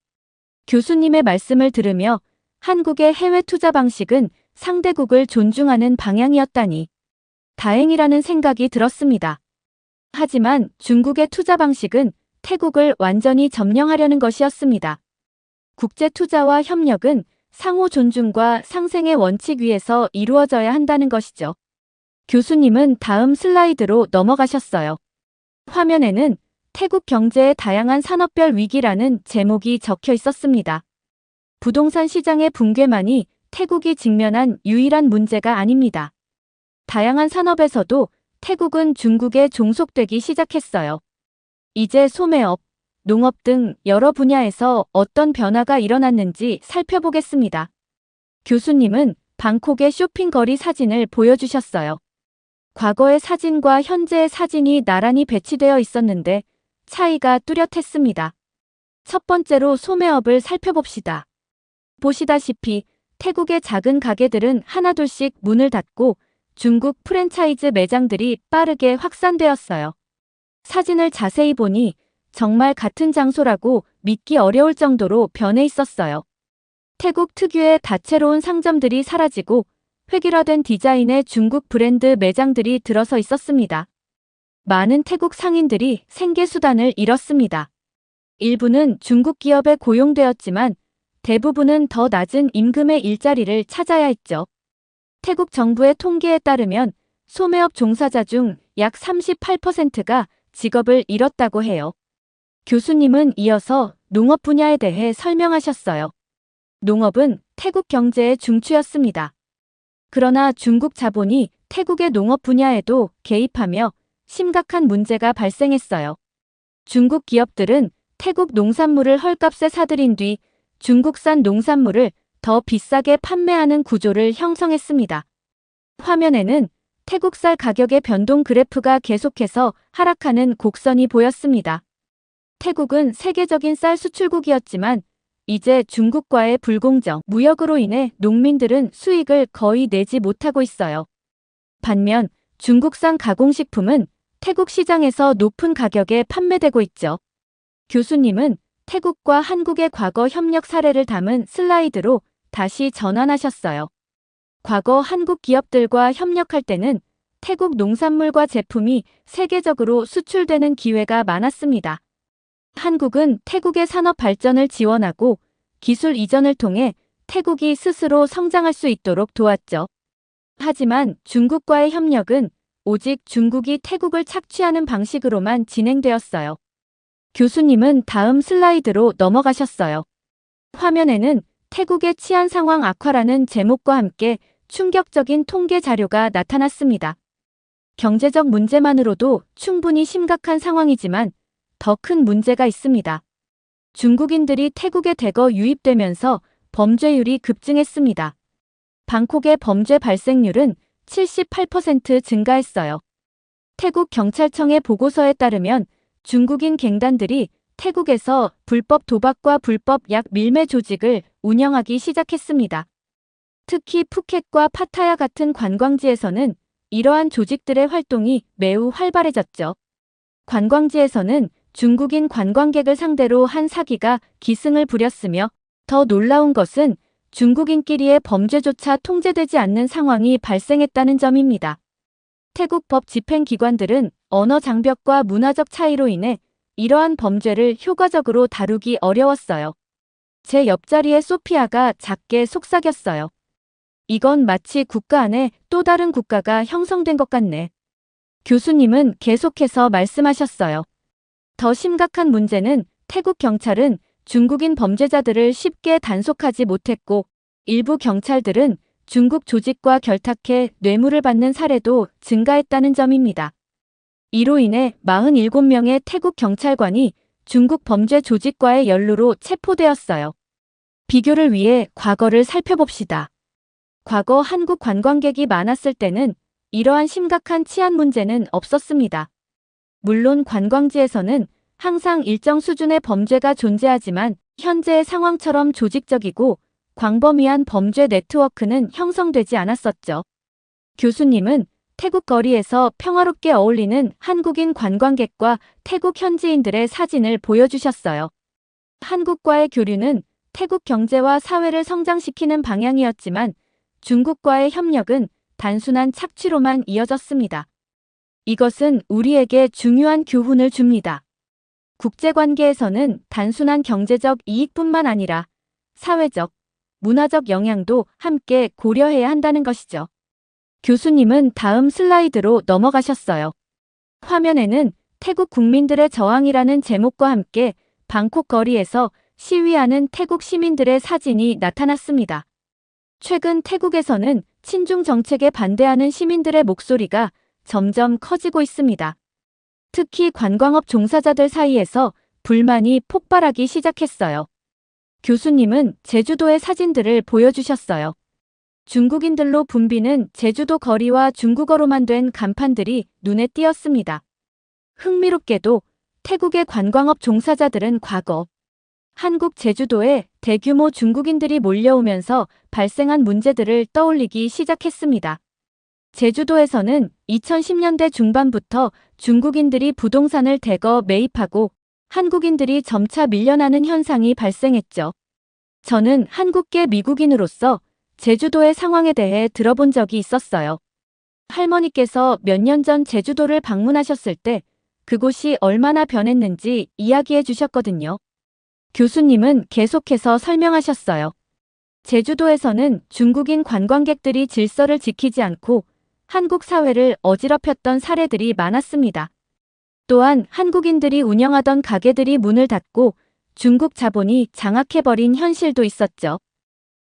교수님의 말씀을 들으며 한국의 해외 투자 방식은 상대국을 존중하는 방향이었다니 다행이라는 생각이 들었습니다. 하지만 중국의 투자 방식은 태국을 완전히 점령하려는 것이었습니다. 국제 투자와 협력은 상호 존중과 상생의 원칙 위에서 이루어져야 한다는 것이죠. 교수님은 다음 슬라이드로 넘어가셨어요. 화면에는 태국 경제의 다양한 산업별 위기라는 제목이 적혀 있었습니다. 부동산 시장의 붕괴만이 태국이 직면한 유일한 문제가 아닙니다. 다양한 산업에서도 태국은 중국에 종속되기 시작했어요. 이제 소매업, 농업 등 여러 분야에서 어떤 변화가 일어났는지 살펴보겠습니다. 교수님은 방콕의 쇼핑거리 사진을 보여주셨어요. 과거의 사진과 현재의 사진이 나란히 배치되어 있었는데 차이가 뚜렷했습니다. 첫 번째로 소매업을 살펴봅시다. 보시다시피 태국의 작은 가게들은 하나둘씩 문을 닫고 중국 프랜차이즈 매장들이 빠르게 확산되었어요. 사진을 자세히 보니 정말 같은 장소라고 믿기 어려울 정도로 변해 있었어요. 태국 특유의 다채로운 상점들이 사라지고 획일화된 디자인의 중국 브랜드 매장들이 들어서 있었습니다. 많은 태국 상인들이 생계수단을 잃었습니다. 일부는 중국 기업에 고용되었지만 대부분은 더 낮은 임금의 일자리를 찾아야 했죠. 태국 정부의 통계에 따르면 소매업 종사자 중 약 38%가 직업을 잃었다고 해요. 교수님은 이어서 농업 분야에 대해 설명하셨어요. 농업은 태국 경제의 중추였습니다. 그러나 중국 자본이 태국의 농업 분야에도 개입하며 심각한 문제가 발생했어요. 중국 기업들은 태국 농산물을 헐값에 사들인 뒤 중국산 농산물을 더 비싸게 판매하는 구조를 형성했습니다. 화면에는 태국 쌀 가격의 변동 그래프가 계속해서 하락하는 곡선이 보였습니다. 태국은 세계적인 쌀 수출국이었지만 이제 중국과의 불공정 무역으로 인해 농민들은 수익을 거의 내지 못하고 있어요. 반면 중국산 가공식품은 태국 시장에서 높은 가격에 판매되고 있죠. 교수님은 태국과 한국의 과거 협력 사례를 담은 슬라이드로 다시 전환하셨어요. 과거 한국 기업들과 협력할 때는 태국 농산물과 제품이 세계적으로 수출되는 기회가 많았습니다. 한국은 태국의 산업 발전을 지원하고 기술 이전을 통해 태국이 스스로 성장할 수 있도록 도왔죠. 하지만 중국과의 협력은 오직 중국이 태국을 착취하는 방식으로만 진행되었어요. 교수님은 다음 슬라이드로 넘어가셨어요. 화면에는 태국의 치안 상황 악화라는 제목과 함께 충격적인 통계 자료가 나타났습니다. 경제적 문제만으로도 충분히 심각한 상황이지만 더 큰 문제가 있습니다. 중국인들이 태국에 대거 유입되면서 범죄율이 급증했습니다. 방콕의 범죄 발생률은 78% 증가했어요. 태국 경찰청의 보고서에 따르면 중국인 갱단들이 태국에서 불법 도박과 불법 약 밀매 조직을 운영하기 시작했습니다. 특히 푸켓과 파타야 같은 관광지에서는 이러한 조직들의 활동이 매우 활발해졌죠. 관광지에서는 중국인 관광객을 상대로 한 사기가 기승을 부렸으며 더 놀라운 것은 중국인끼리의 범죄조차 통제되지 않는 상황이 발생했다는 점입니다. 태국 법 집행기관들은 언어 장벽과 문화적 차이로 인해 이러한 범죄를 효과적으로 다루기 어려웠어요. 제 옆자리의 소피아가 작게 속삭였어요. 이건 마치 국가 안에 또 다른 국가가 형성된 것 같네. 교수님은 계속해서 말씀하셨어요. 더 심각한 문제는 태국 경찰은 중국인 범죄자들을 쉽게 단속하지 못했고 일부 경찰들은 중국 조직과 결탁해 뇌물을 받는 사례도 증가했다는 점입니다. 이로 인해 47명의 태국 경찰관이 중국 범죄 조직과의 연루로 체포되었어요. 비교를 위해 과거를 살펴봅시다. 과거 한국 관광객이 많았을 때는 이러한 심각한 치안 문제는 없었습니다. 물론 관광지에서는 항상 일정 수준의 범죄가 존재하지만 현재의 상황처럼 조직적이고 광범위한 범죄 네트워크는 형성되지 않았었죠. 교수님은 태국 거리에서 평화롭게 어울리는 한국인 관광객과 태국 현지인들의 사진을 보여주셨어요. 한국과의 교류는 태국 경제와 사회를 성장시키는 방향이었지만 중국과의 협력은 단순한 착취로만 이어졌습니다. 이것은 우리에게 중요한 교훈을 줍니다. 국제관계에서는 단순한 경제적 이익뿐만 아니라 사회적, 문화적 영향도 함께 고려해야 한다는 것이죠. 교수님은 다음 슬라이드로 넘어가셨어요. 화면에는 태국 국민들의 저항이라는 제목과 함께 방콕 거리에서 시위하는 태국 시민들의 사진이 나타났습니다. 최근 태국에서는 친중 정책에 반대하는 시민들의 목소리가 점점 커지고 있습니다. 특히 관광업 종사자들 사이에서 불만이 폭발하기 시작했어요. 교수님은 제주도의 사진들을 보여주셨어요. 중국인들로 붐비는 제주도 거리와 중국어로만 된 간판들이 눈에 띄었습니다. 흥미롭게도 태국의 관광업 종사자들은 과거 한국 제주도에 대규모 중국인들이 몰려오면서 발생한 문제들을 떠올리기 시작했습니다. 제주도에서는 2010년대 중반부터 중국인들이 부동산을 대거 매입하고 한국인들이 점차 밀려나는 현상이 발생했죠. 저는 한국계 미국인으로서 제주도의 상황에 대해 들어본 적이 있었어요. 할머니께서 몇 년 전 제주도를 방문하셨을 때 그곳이 얼마나 변했는지 이야기해 주셨거든요. 교수님은 계속해서 설명하셨어요. 제주도에서는 중국인 관광객들이 질서를 지키지 않고 한국 사회를 어지럽혔던 사례들이 많았습니다. 또한 한국인들이 운영하던 가게들이 문을 닫고 중국 자본이 장악해버린 현실도 있었죠.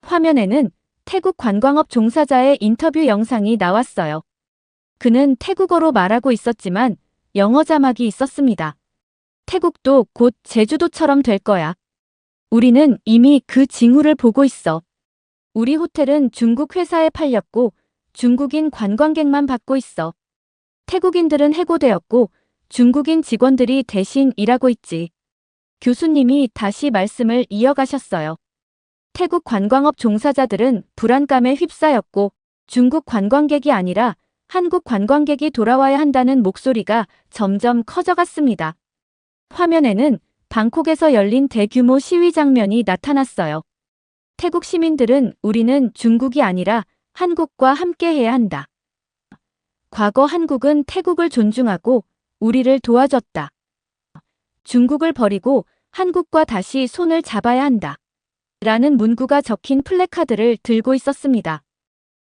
화면에는 태국 관광업 종사자의 인터뷰 영상이 나왔어요. 그는 태국어로 말하고 있었지만 영어 자막이 있었습니다. 태국도 곧 제주도처럼 될 거야. 우리는 이미 그 징후를 보고 있어. 우리 호텔은 중국 회사에 팔렸고 중국인 관광객만 받고 있어. 태국인들은 해고되었고 중국인 직원들이 대신 일하고 있지. 교수님이 다시 말씀을 이어가셨어요. 태국 관광업 종사자들은 불안감에 휩싸였고 중국 관광객이 아니라 한국 관광객이 돌아와야 한다는 목소리가 점점 커져갔습니다. 화면에는 방콕에서 열린 대규모 시위 장면이 나타났어요. 태국 시민들은 우리는 중국이 아니라 한국과 함께해야 한다. 과거 한국은 태국을 존중하고 우리를 도와줬다. 중국을 버리고 한국과 다시 손을 잡아야 한다. 라는 문구가 적힌 플래카드를 들고 있었습니다.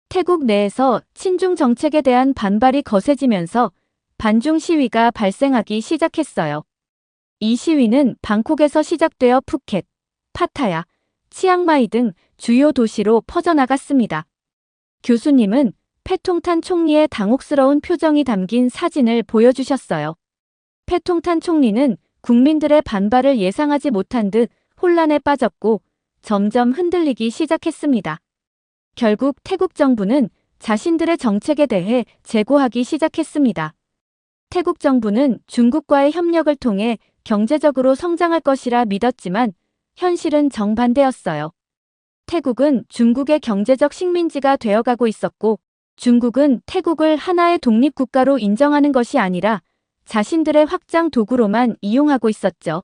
태국 내에서 친중 정책에 대한 반발이 거세지면서 반중 시위가 발생하기 시작했어요. 이 시위는 방콕에서 시작되어 푸켓, 파타야, 치앙마이 등 주요 도시로 퍼져나갔습니다. 교수님은 패통탄 총리의 당혹스러운 표정이 담긴 사진을 보여주셨어요. 패통탄 총리는 국민들의 반발을 예상하지 못한 듯 혼란에 빠졌고 점점 흔들리기 시작했습니다. 결국 태국 정부는 자신들의 정책에 대해 재고하기 시작했습니다. 태국 정부는 중국과의 협력을 통해 경제적으로 성장할 것이라 믿었지만 현실은 정반대였어요. 태국은 중국의 경제적 식민지가 되어가고 있었고 중국은 태국을 하나의 독립국가로 인정하는 것이 아니라 자신들의 확장 도구로만 이용하고 있었죠.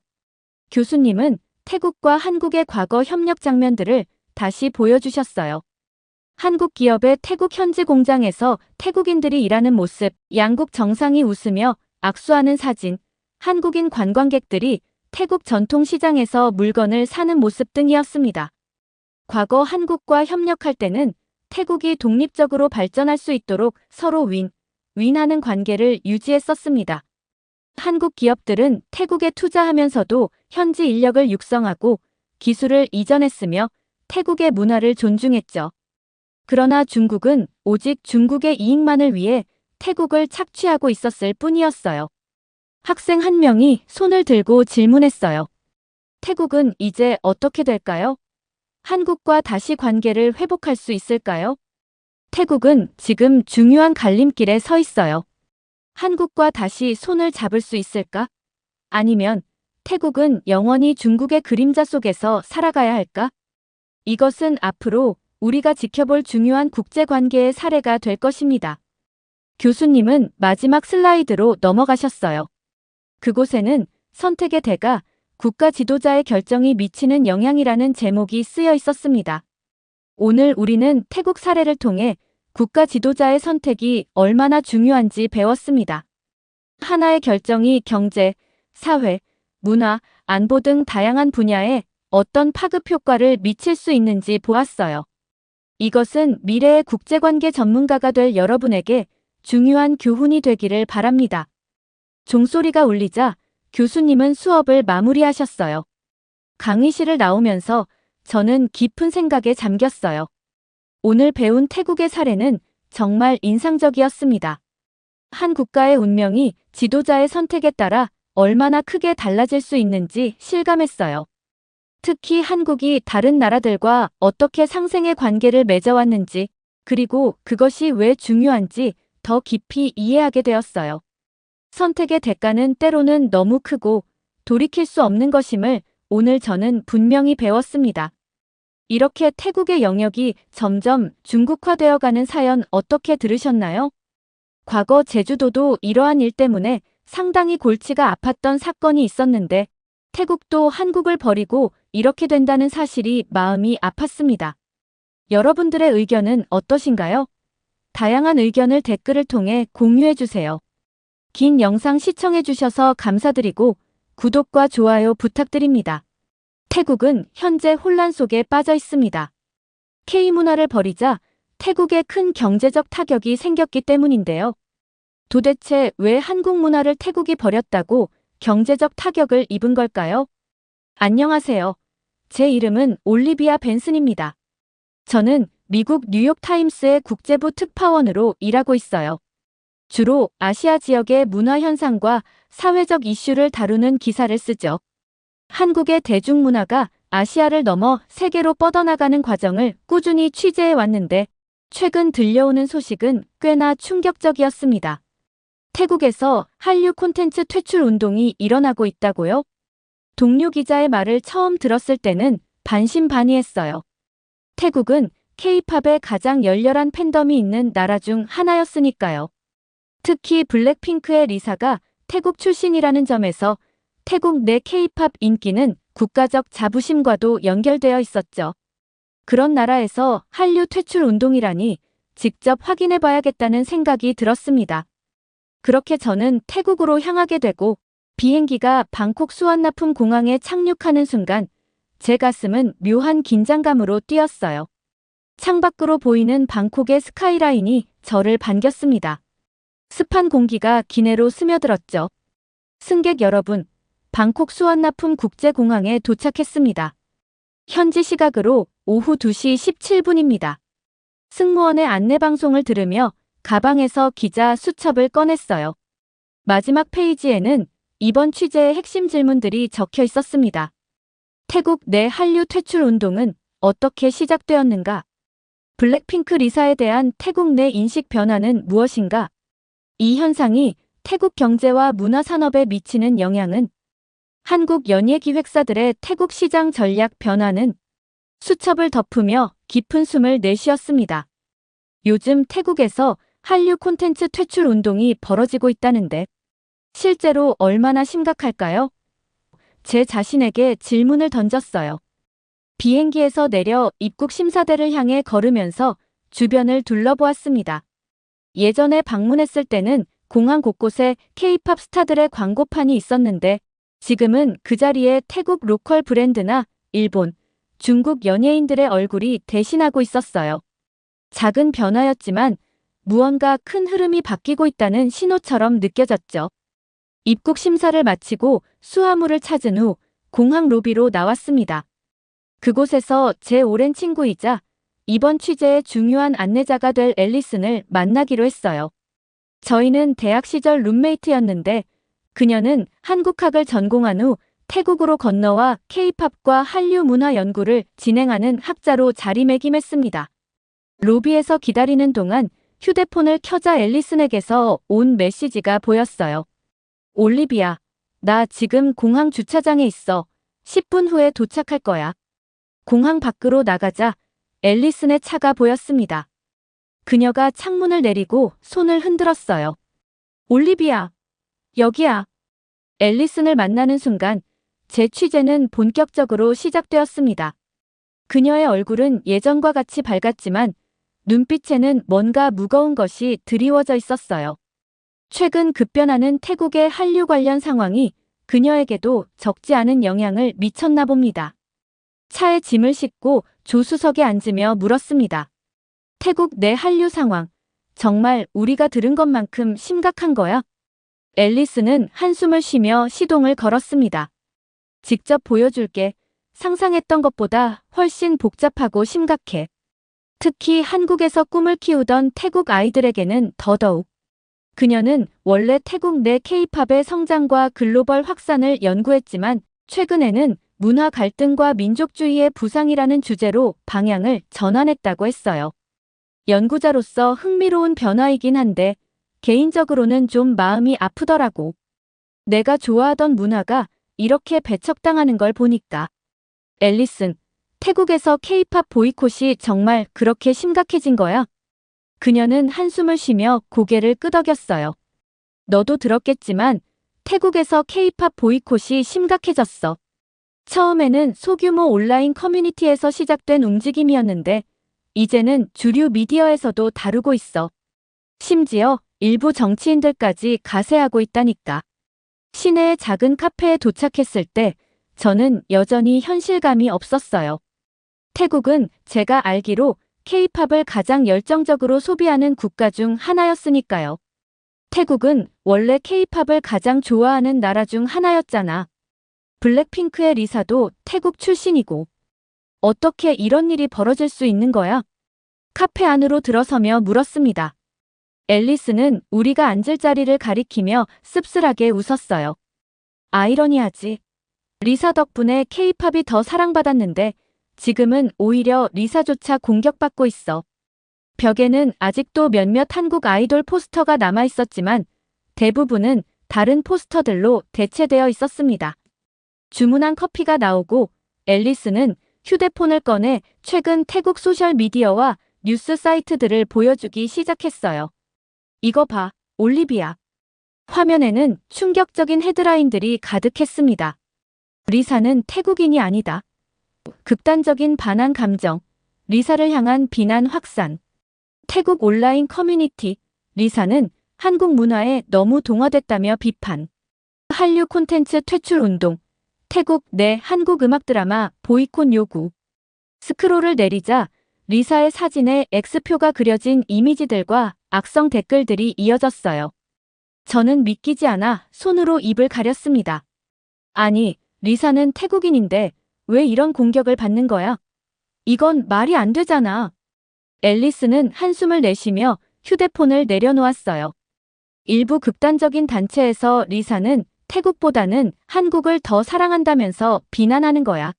교수님은 태국과 한국의 과거 협력 장면들을 다시 보여주셨어요. 한국 기업의 태국 현지 공장에서 태국인들이 일하는 모습, 양국 정상이 웃으며 악수하는 사진, 한국인 관광객들이 태국 전통시장에서 물건을 사는 모습 등이었습니다. 과거 한국과 협력할 때는 태국이 독립적으로 발전할 수 있도록 서로 윈윈하는 관계를 유지했었습니다. 한국 기업들은 태국에 투자하면서도 현지 인력을 육성하고 기술을 이전했으며 태국의 문화를 존중했죠. 그러나 중국은 오직 중국의 이익만을 위해 태국을 착취하고 있었을 뿐이었어요. 학생 한 명이 손을 들고 질문했어요. 태국은 이제 어떻게 될까요? 한국과 다시 관계를 회복할 수 있을까요? 태국은 지금 중요한 갈림길에 서 있어요. 한국과 다시 손을 잡을 수 있을까? 아니면 태국은 영원히 중국의 그림자 속에서 살아가야 할까? 이것은 앞으로 우리가 지켜볼 중요한 국제관계의 사례가 될 것입니다. 교수님은 마지막 슬라이드로 넘어가셨어요. 그곳에는 선택의 대가, 국가 지도자의 결정이 미치는 영향이라는 제목이 쓰여 있었습니다. 오늘 우리는 태국 사례를 통해 국가 지도자의 선택이 얼마나 중요한지 배웠습니다. 하나의 결정이 경제, 사회, 문화, 안보 등 다양한 분야에 어떤 파급 효과를 미칠 수 있는지 보았어요. 이것은 미래의 국제관계 전문가가 될 여러분에게 중요한 교훈이 되기를 바랍니다. 종소리가 울리자 교수님은 수업을 마무리하셨어요. 강의실을 나오면서 저는 깊은 생각에 잠겼어요. 오늘 배운 태국의 사례는 정말 인상적이었습니다. 한 국가의 운명이 지도자의 선택에 따라 얼마나 크게 달라질 수 있는지 실감했어요. 특히 한국이 다른 나라들과 어떻게 상생의 관계를 맺어왔는지, 그리고 그것이 왜 중요한지 더 깊이 이해하게 되었어요. 선택의 대가는 때로는 너무 크고 돌이킬 수 없는 것임을 오늘 저는 분명히 배웠습니다. 이렇게 태국의 영역이 점점 중국화되어가는 사연 어떻게 들으셨나요? 과거 제주도도 이러한 일 때문에 상당히 골치가 아팠던 사건이 있었는데 태국도 한국을 버리고 이렇게 된다는 사실이 마음이 아팠습니다. 여러분들의 의견은 어떠신가요? 다양한 의견을 댓글을 통해 공유해주세요. 긴 영상 시청해주셔서 감사드리고 구독과 좋아요 부탁드립니다. 태국은 현재 혼란 속에 빠져 있습니다. K문화를 버리자 태국에 큰 경제적 타격이 생겼기 때문인데요. 도대체 왜 한국 문화를 태국이 버렸다고 경제적 타격을 입은 걸까요? 안녕하세요. 제 이름은 올리비아 벤슨입니다. 저는 미국 뉴욕타임스의 국제부 특파원으로 일하고 있어요. 주로 아시아 지역의 문화 현상과 사회적 이슈를 다루는 기사를 쓰죠. 한국의 대중문화가 아시아를 넘어 세계로 뻗어나가는 과정을 꾸준히 취재해 왔는데 최근 들려오는 소식은 꽤나 충격적이었습니다. 태국에서 한류 콘텐츠 퇴출 운동이 일어나고 있다고요? 동료 기자의 말을 처음 들었을 때는 반신반의했어요. 태국은 K-팝에 가장 열렬한 팬덤이 있는 나라 중 하나였으니까요. 특히 블랙핑크의 리사가 태국 출신이라는 점에서 태국 내 K-팝 인기는 국가적 자부심과도 연결되어 있었죠. 그런 나라에서 한류 퇴출 운동이라니 직접 확인해 봐야겠다는 생각이 들었습니다. 그렇게 저는 태국으로 향하게 되고 비행기가 방콕 수완나품 공항에 착륙하는 순간 제 가슴은 묘한 긴장감으로 뛰었어요. 창밖으로 보이는 방콕의 스카이라인이 저를 반겼습니다. 습한 공기가 기내로 스며들었죠. 승객 여러분, 방콕 수완나품 국제공항에 도착했습니다. 현지 시각으로 오후 2시 17분입니다. 승무원의 안내방송을 들으며 가방에서 기자 수첩을 꺼냈어요. 마지막 페이지에는 이번 취재의 핵심 질문들이 적혀 있었습니다. 태국 내 한류 퇴출 운동은 어떻게 시작되었는가? 블랙핑크 리사에 대한 태국 내 인식 변화는 무엇인가? 이 현상이 태국 경제와 문화 산업에 미치는 영향은? 한국 연예기획사들의 태국 시장 전략 변화는? 수첩을 덮으며 깊은 숨을 내쉬었습니다. 요즘 태국에서 한류 콘텐츠 퇴출 운동이 벌어지고 있다는데 실제로 얼마나 심각할까요? 제 자신에게 질문을 던졌어요. 비행기에서 내려 입국 심사대를 향해 걸으면서 주변을 둘러보았습니다. 예전에 방문했을 때는 공항 곳곳에 K-팝 스타들의 광고판이 있었는데 지금은 그 자리에 태국 로컬 브랜드나 일본, 중국 연예인들의 얼굴이 대신하고 있었어요. 작은 변화였지만 무언가 큰 흐름이 바뀌고 있다는 신호처럼 느껴졌죠. 입국 심사를 마치고 수화물을 찾은 후 공항 로비로 나왔습니다. 그곳에서 제 오랜 친구이자 이번 취재의 중요한 안내자가 될 앨리슨을 만나기로 했어요. 저희는 대학 시절 룸메이트였는데 그녀는 한국학을 전공한 후 태국으로 건너와 K-팝과 한류 문화 연구를 진행하는 학자로 자리매김했습니다. 로비에서 기다리는 동안 휴대폰을 켜자 앨리슨에게서 온 메시지가 보였어요. 올리비아, 나 지금 공항 주차장에 있어. 10분 후에 도착할 거야. 공항 밖으로 나가자 앨리슨의 차가 보였습니다. 그녀가 창문을 내리고 손을 흔들었어요. 올리비아, 여기야. 앨리슨을 만나는 순간 제 취재는 본격적으로 시작되었습니다. 그녀의 얼굴은 예전과 같이 밝았지만 눈빛에는 뭔가 무거운 것이 드리워져 있었어요. 최근 급변하는 태국의 한류 관련 상황이 그녀에게도 적지 않은 영향을 미쳤나 봅니다. 차에 짐을 싣고 조수석에 앉으며 물었습니다. 태국 내 한류 상황, 정말 우리가 들은 것만큼 심각한 거야? 앨리스는 한숨을 쉬며 시동을 걸었습니다. 직접 보여줄게. 상상했던 것보다 훨씬 복잡하고 심각해. 특히 한국에서 꿈을 키우던 태국 아이들에게는 더더욱. 그녀는 원래 태국 내 K-팝의 성장과 글로벌 확산을 연구했지만 최근에는 문화 갈등과 민족주의의 부상이라는 주제로 방향을 전환했다고 했어요. 연구자로서 흥미로운 변화이긴 한데 개인적으로는 좀 마음이 아프더라고. 내가 좋아하던 문화가 이렇게 배척당하는 걸 보니까. 앨리슨, 태국에서 K-팝 보이콧이 정말 그렇게 심각해진 거야? 그녀는 한숨을 쉬며 고개를 끄덕였어요. 너도 들었겠지만 태국에서 K-팝 보이콧이 심각해졌어. 처음에는 소규모 온라인 커뮤니티에서 시작된 움직임이었는데 이제는 주류 미디어에서도 다루고 있어. 심지어 일부 정치인들까지 가세하고 있다니까. 시내의 작은 카페에 도착했을 때 저는 여전히 현실감이 없었어요. 태국은 제가 알기로 K-팝을 가장 열정적으로 소비하는 국가 중 하나였으니까요. 태국은 원래 K-팝을 가장 좋아하는 나라 중 하나였잖아. 블랙핑크의 리사도 태국 출신이고. 어떻게 이런 일이 벌어질 수 있는 거야? 카페 안으로 들어서며 물었습니다. 앨리스는 우리가 앉을 자리를 가리키며 씁쓸하게 웃었어요. 아이러니하지. 리사 덕분에 K-팝이 더 사랑받았는데 지금은 오히려 리사조차 공격받고 있어. 벽에는 아직도 몇몇 한국 아이돌 포스터가 남아있었지만 대부분은 다른 포스터들로 대체되어 있었습니다. 주문한 커피가 나오고 앨리스는 휴대폰을 꺼내 최근 태국 소셜미디어와 뉴스 사이트들을 보여주기 시작했어요. 이거 봐, 올리비아. 화면에는 충격적인 헤드라인들이 가득했습니다. 리사는 태국인이 아니다. 극단적인 반한 감정, 리사를 향한 비난 확산. 태국 온라인 커뮤니티, 리사는 한국 문화에 너무 동화됐다며 비판. 한류 콘텐츠 퇴출 운동, 태국 내 한국 음악 드라마 보이콧 요구. 스크롤을 내리자 리사의 사진에 X표가 그려진 이미지들과 악성 댓글들이 이어졌어요. 저는 믿기지 않아 손으로 입을 가렸습니다. 아니, 리사는 태국인인데 왜 이런 공격을 받는 거야? 이건 말이 안 되잖아. 앨리스는 한숨을 내쉬며 휴대폰을 내려놓았어요. 일부 극단적인 단체에서 리사는 태국보다는 한국을 더 사랑한다면서 비난하는 거야.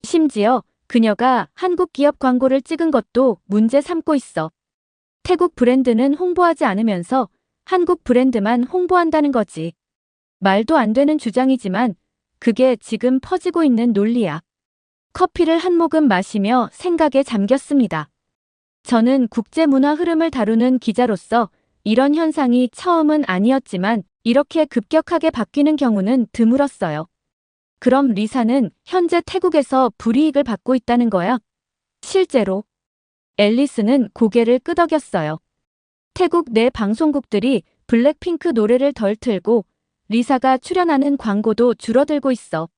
심지어 그녀가 한국 기업 광고를 찍은 것도 문제 삼고 있어. 태국 브랜드는 홍보하지 않으면서 한국 브랜드만 홍보한다는 거지. 말도 안 되는 주장이지만 그게 지금 퍼지고 있는 논리야. 커피를 한 모금 마시며 생각에 잠겼습니다. 저는 국제문화 흐름을 다루는 기자로서 이런 현상이 처음은 아니었지만 이렇게 급격하게 바뀌는 경우는 드물었어요. 그럼 리사는 현재 태국에서 불이익을 받고 있다는 거야? 실제로? 앨리스는 고개를 끄덕였어요. 태국 내 방송국들이 블랙핑크 노래를 덜 틀고 리사가 출연하는 광고도 줄어들고 있어.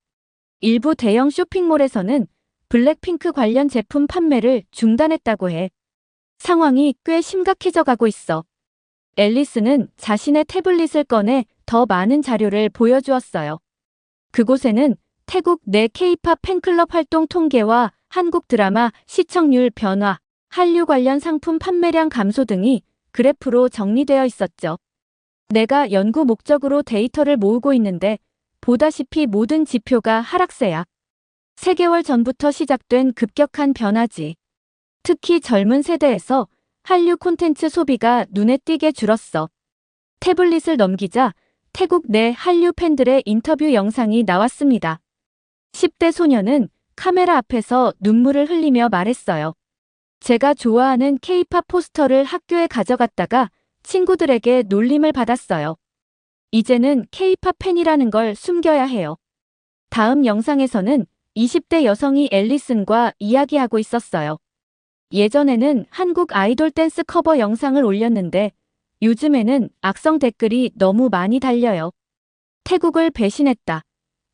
일부 대형 쇼핑몰에서는 블랙핑크 관련 제품 판매를 중단했다고 해. 상황이 꽤 심각해져 가고 있어. 앨리스는 자신의 태블릿을 꺼내 더 많은 자료를 보여주었어요. 그곳에는 태국 내 K-팝 팬클럽 활동 통계와 한국 드라마 시청률 변화, 한류 관련 상품 판매량 감소 등이 그래프로 정리되어 있었죠. 내가 연구 목적으로 데이터를 모으고 있는데 보다시피 모든 지표가 하락세야. 3개월 전부터 시작된 급격한 변화지. 특히 젊은 세대에서 한류 콘텐츠 소비가 눈에 띄게 줄었어. 태블릿을 넘기자 태국 내 한류 팬들의 인터뷰 영상이 나왔습니다. 10대 소녀는 카메라 앞에서 눈물을 흘리며 말했어요. 제가 좋아하는 K-팝 포스터를 학교에 가져갔다가 친구들에게 놀림을 받았어요. 이제는 K-팝 팬이라는 걸 숨겨야 해요. 다음 영상에서는 20대 여성이 앨리슨과 이야기하고 있었어요. 예전에는 한국 아이돌 댄스 커버 영상을 올렸는데 요즘에는 악성 댓글이 너무 많이 달려요. 태국을 배신했다.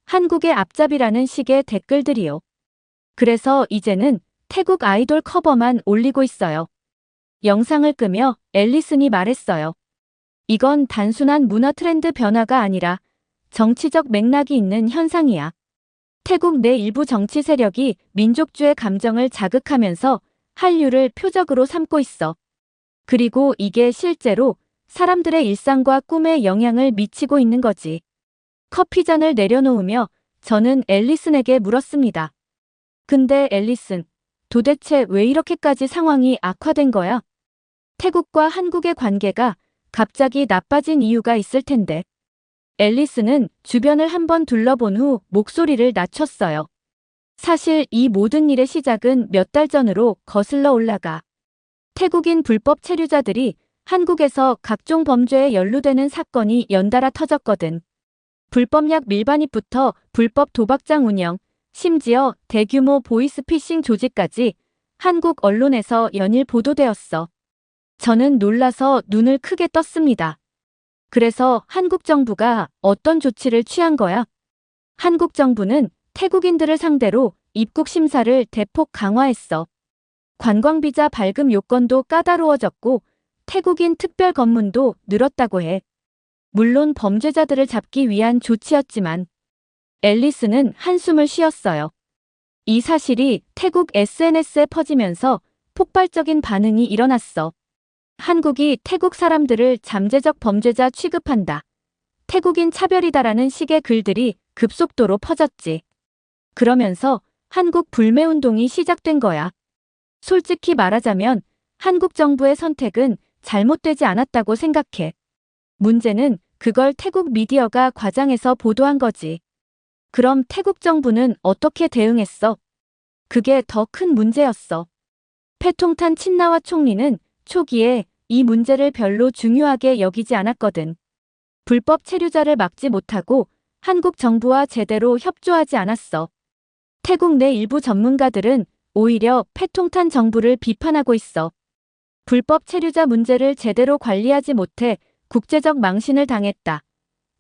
한국의 앞잡이라는 식의 댓글들이요. 그래서 이제는 태국 아이돌 커버만 올리고 있어요. 영상을 끄며 앨리슨이 말했어요. 이건 단순한 문화 트렌드 변화가 아니라 정치적 맥락이 있는 현상이야. 태국 내 일부 정치 세력이 민족주의 감정을 자극하면서 한류를 표적으로 삼고 있어. 그리고 이게 실제로 사람들의 일상과 꿈에 영향을 미치고 있는 거지. 커피잔을 내려놓으며 저는 앨리슨에게 물었습니다. 근데 앨리슨, 도대체 왜 이렇게까지 상황이 악화된 거야? 태국과 한국의 관계가 갑자기 나빠진 이유가 있을 텐데. 앨리슨은 주변을 한번 둘러본 후 목소리를 낮췄어요. 사실 이 모든 일의 시작은 몇 달 전으로 거슬러 올라가. 태국인 불법 체류자들이 한국에서 각종 범죄에 연루되는 사건이 연달아 터졌거든. 불법 약 밀반입부터 불법 도박장 운영, 심지어 대규모 보이스피싱 조직까지 한국 언론에서 연일 보도되었어. 저는 놀라서 눈을 크게 떴습니다. 그래서 한국 정부가 어떤 조치를 취한 거야? 한국 정부는 태국인들을 상대로 입국 심사를 대폭 강화했어. 관광비자 발급 요건도 까다로워졌고 태국인 특별 검문도 늘었다고 해. 물론 범죄자들을 잡기 위한 조치였지만 앨리스는 한숨을 쉬었어요. 이 사실이 태국 SNS에 퍼지면서 폭발적인 반응이 일어났어. 한국이 태국 사람들을 잠재적 범죄자 취급한다. 태국인 차별이다라는 식의 글들이 급속도로 퍼졌지. 그러면서 한국 불매운동이 시작된 거야. 솔직히 말하자면 한국 정부의 선택은 잘못되지 않았다고 생각해. 문제는 그걸 태국 미디어가 과장해서 보도한 거지. 그럼 태국 정부는 어떻게 대응했어? 그게 더 큰 문제였어. 패통탄 친나와 총리는 초기에 이 문제를 별로 중요하게 여기지 않았거든. 불법 체류자를 막지 못하고 한국 정부와 제대로 협조하지 않았어. 태국 내 일부 전문가들은 오히려 패통탄 정부를 비판하고 있어. 불법 체류자 문제를 제대로 관리하지 못해 국제적 망신을 당했다.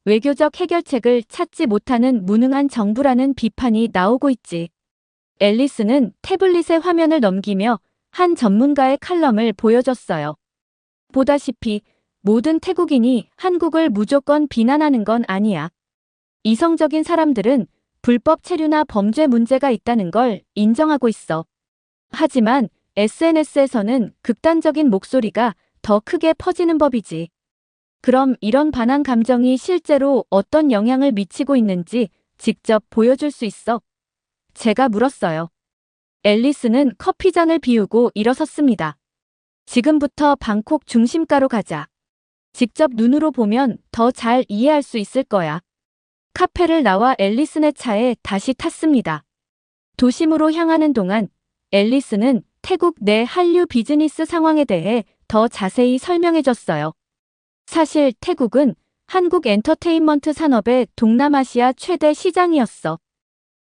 외교적 해결책을 찾지 못하는 무능한 정부라는 비판이 나오고 있지. 앨리스는 태블릿에 화면을 넘기며 한 전문가의 칼럼을 보여줬어요. 보다시피 모든 태국인이 한국을 무조건 비난하는 건 아니야. 이성적인 사람들은 불법 체류나 범죄 문제가 있다는 걸 인정하고 있어. 하지만 SNS에서는 극단적인 목소리가 더 크게 퍼지는 법이지. 그럼 이런 반항 감정이 실제로 어떤 영향을 미치고 있는지 직접 보여줄 수 있어? 제가 물었어요. 앨리스는 커피잔을 비우고 일어섰습니다. 지금부터 방콕 중심가로 가자. 직접 눈으로 보면 더 잘 이해할 수 있을 거야. 카페를 나와 앨리슨의 차에 다시 탔습니다. 도심으로 향하는 동안 앨리슨은 태국 내 한류 비즈니스 상황에 대해 더 자세히 설명해줬어요. 사실 태국은 한국 엔터테인먼트 산업의 동남아시아 최대 시장이었어.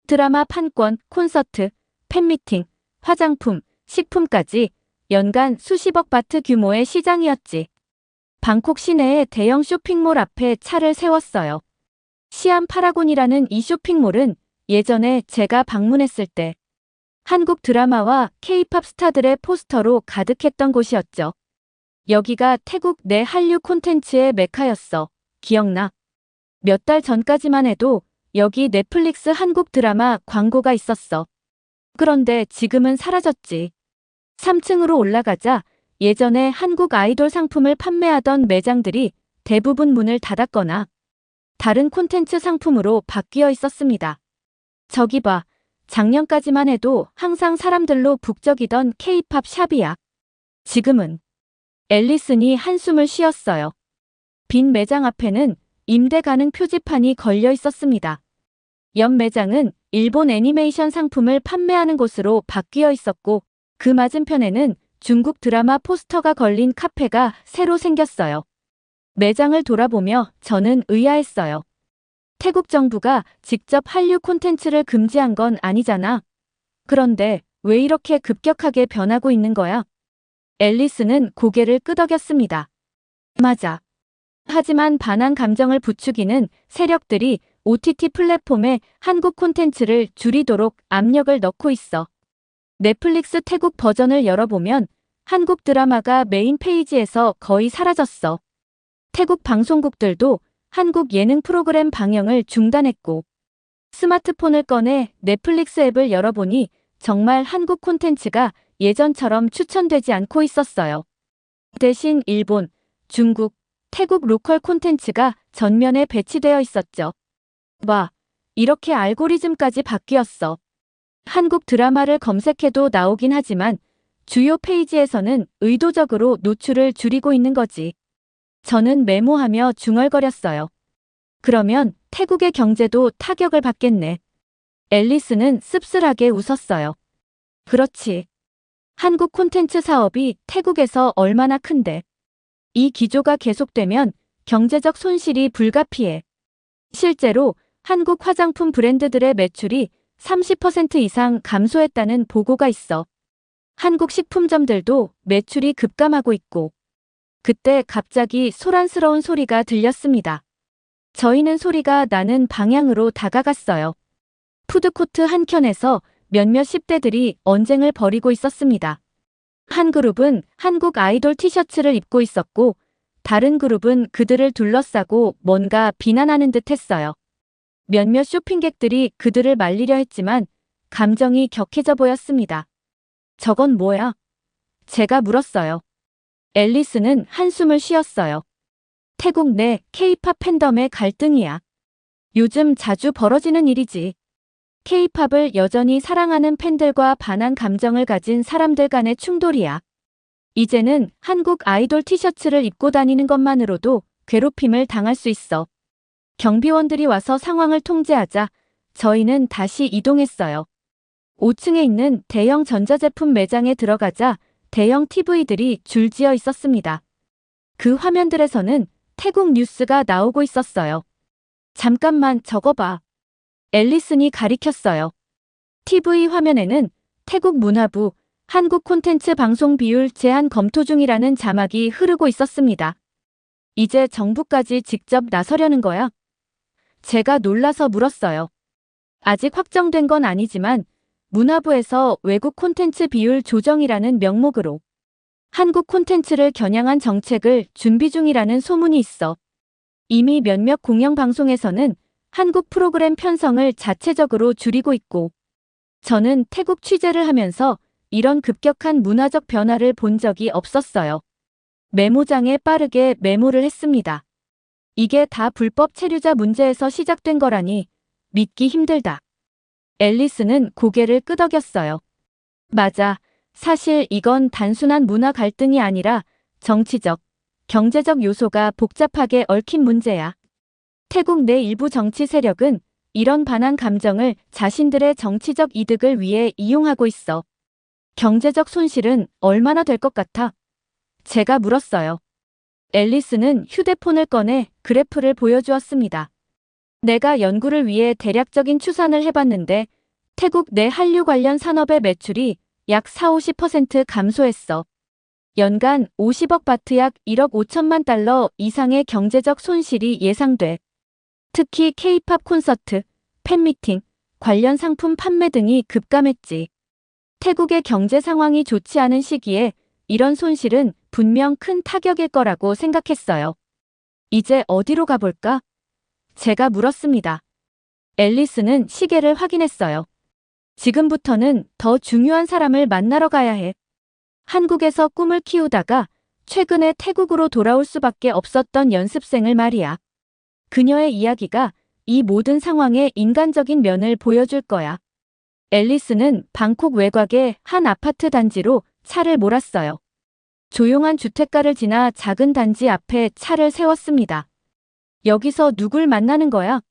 드라마 판권, 콘서트, 팬미팅, 화장품, 식품까지 연간 수십억 바트 규모의 시장이었지. 방콕 시내의 대형 쇼핑몰 앞에 차를 세웠어요. 시암 파라곤이라는 이 쇼핑몰은 예전에 제가 방문했을 때 한국 드라마와 K-팝 스타들의 포스터로 가득했던 곳이었죠. 여기가 태국 내 한류 콘텐츠의 메카였어. 기억나? 몇 달 전까지만 해도 여기 넷플릭스 한국 드라마 광고가 있었어. 그런데 지금은 사라졌지. 3층으로 올라가자 예전에 한국 아이돌 상품을 판매하던 매장들이 대부분 문을 닫았거나 다른 콘텐츠 상품으로 바뀌어 있었습니다. 저기 봐. 작년까지만 해도 항상 사람들로 북적이던 K-팝 샵이야. 지금은. 앨리슨이 한숨을 쉬었어요. 빈 매장 앞에는 임대 가능 표지판이 걸려 있었습니다. 옆 매장은 일본 애니메이션 상품을 판매하는 곳으로 바뀌어 있었고 그 맞은편에는 중국 드라마 포스터가 걸린 카페가 새로 생겼어요. 매장을 돌아보며 저는 의아했어요. 태국 정부가 직접 한류 콘텐츠를 금지한 건 아니잖아. 그런데 왜 이렇게 급격하게 변하고 있는 거야? 앨리스는 고개를 끄덕였습니다. 맞아. 하지만 반항 감정을 부추기는 세력들이 OTT 플랫폼에 한국 콘텐츠를 줄이도록 압력을 넣고 있어. 넷플릭스 태국 버전을 열어보면 한국 드라마가 메인 페이지에서 거의 사라졌어. 태국 방송국들도 한국 예능 프로그램 방영을 중단했고 스마트폰을 꺼내 넷플릭스 앱을 열어보니 정말 한국 콘텐츠가 예전처럼 추천되지 않고 있었어요. 대신 일본, 중국, 태국 로컬 콘텐츠가 전면에 배치되어 있었죠. 와, 이렇게 알고리즘까지 바뀌었어. 한국 드라마를 검색해도 나오긴 하지만 주요 페이지에서는 의도적으로 노출을 줄이고 있는 거지. 저는 메모하며 중얼거렸어요. 그러면 태국의 경제도 타격을 받겠네. 앨리스는 씁쓸하게 웃었어요. 그렇지. 한국 콘텐츠 사업이 태국에서 얼마나 큰데. 이 기조가 계속되면 경제적 손실이 불가피해. 실제로 한국 화장품 브랜드들의 매출이 30% 이상 감소했다는 보고가 있어. 한국 식품점들도 매출이 급감하고 있고. 그때 갑자기 소란스러운 소리가 들렸습니다. 저희는 소리가 나는 방향으로 다가갔어요. 푸드코트 한켠에서 몇몇 10대들이 언쟁을 벌이고 있었습니다. 한 그룹은 한국 아이돌 티셔츠를 입고 있었고 다른 그룹은 그들을 둘러싸고 뭔가 비난하는 듯 했어요. 몇몇 쇼핑객들이 그들을 말리려 했지만 감정이 격해져 보였습니다. 저건 뭐야? 제가 물었어요. 앨리스는 한숨을 쉬었어요. 태국 내 K-팝 팬덤의 갈등이야. 요즘 자주 벌어지는 일이지. K-팝을 여전히 사랑하는 팬들과 반한 감정을 가진 사람들 간의 충돌이야. 이제는 한국 아이돌 티셔츠를 입고 다니는 것만으로도 괴롭힘을 당할 수 있어. 경비원들이 와서 상황을 통제하자 저희는 다시 이동했어요. 5층에 있는 대형 전자제품 매장에 들어가자 대형 TV들이 줄지어 있었습니다. 그 화면들에서는 태국 뉴스가 나오고 있었어요. 잠깐만 저거 봐. 앨리슨이 가리켰어요. TV 화면에는 태국 문화부 한국 콘텐츠 방송 비율 제한 검토 중이라는 자막이 흐르고 있었습니다. 이제 정부까지 직접 나서려는 거야? 제가 놀라서 물었어요. 아직 확정된 건 아니지만 문화부에서 외국 콘텐츠 비율 조정이라는 명목으로 한국 콘텐츠를 겨냥한 정책을 준비 중이라는 소문이 있어. 이미 몇몇 공영방송에서는 한국 프로그램 편성을 자체적으로 줄이고 있고 저는 태국 취재를 하면서 이런 급격한 문화적 변화를 본 적이 없었어요. 메모장에 빠르게 메모를 했습니다. 이게 다 불법 체류자 문제에서 시작된 거라니 믿기 힘들다. 앨리스는 고개를 끄덕였어요. 맞아. 사실 이건 단순한 문화 갈등이 아니라 정치적, 경제적 요소가 복잡하게 얽힌 문제야. 태국 내 일부 정치 세력은 이런 반한 감정을 자신들의 정치적 이득을 위해 이용하고 있어. 경제적 손실은 얼마나 될 것 같아? 제가 물었어요. 앨리스는 휴대폰을 꺼내 그래프를 보여주었습니다. 내가 연구를 위해 대략적인 추산을 해봤는데 태국 내 한류 관련 산업의 매출이 약 40~50% 감소했어. 연간 50억 바트 약 1억 5천만 달러 이상의 경제적 손실이 예상돼. 특히 K-팝 콘서트, 팬미팅, 관련 상품 판매 등이 급감했지. 태국의 경제 상황이 좋지 않은 시기에 이런 손실은 분명 큰 타격일 거라고 생각했어요. 이제 어디로 가볼까? 제가 물었습니다. 앨리스는 시계를 확인했어요. 지금부터는 더 중요한 사람을 만나러 가야 해. 한국에서 꿈을 키우다가 최근에 태국으로 돌아올 수밖에 없었던 연습생을 말이야. 그녀의 이야기가 이 모든 상황의 인간적인 면을 보여줄 거야. 앨리스는 방콕 외곽의 한 아파트 단지로 차를 몰았어요. 조용한 주택가를 지나 작은 단지 앞에 차를 세웠습니다. 여기서 누굴 만나는 거야?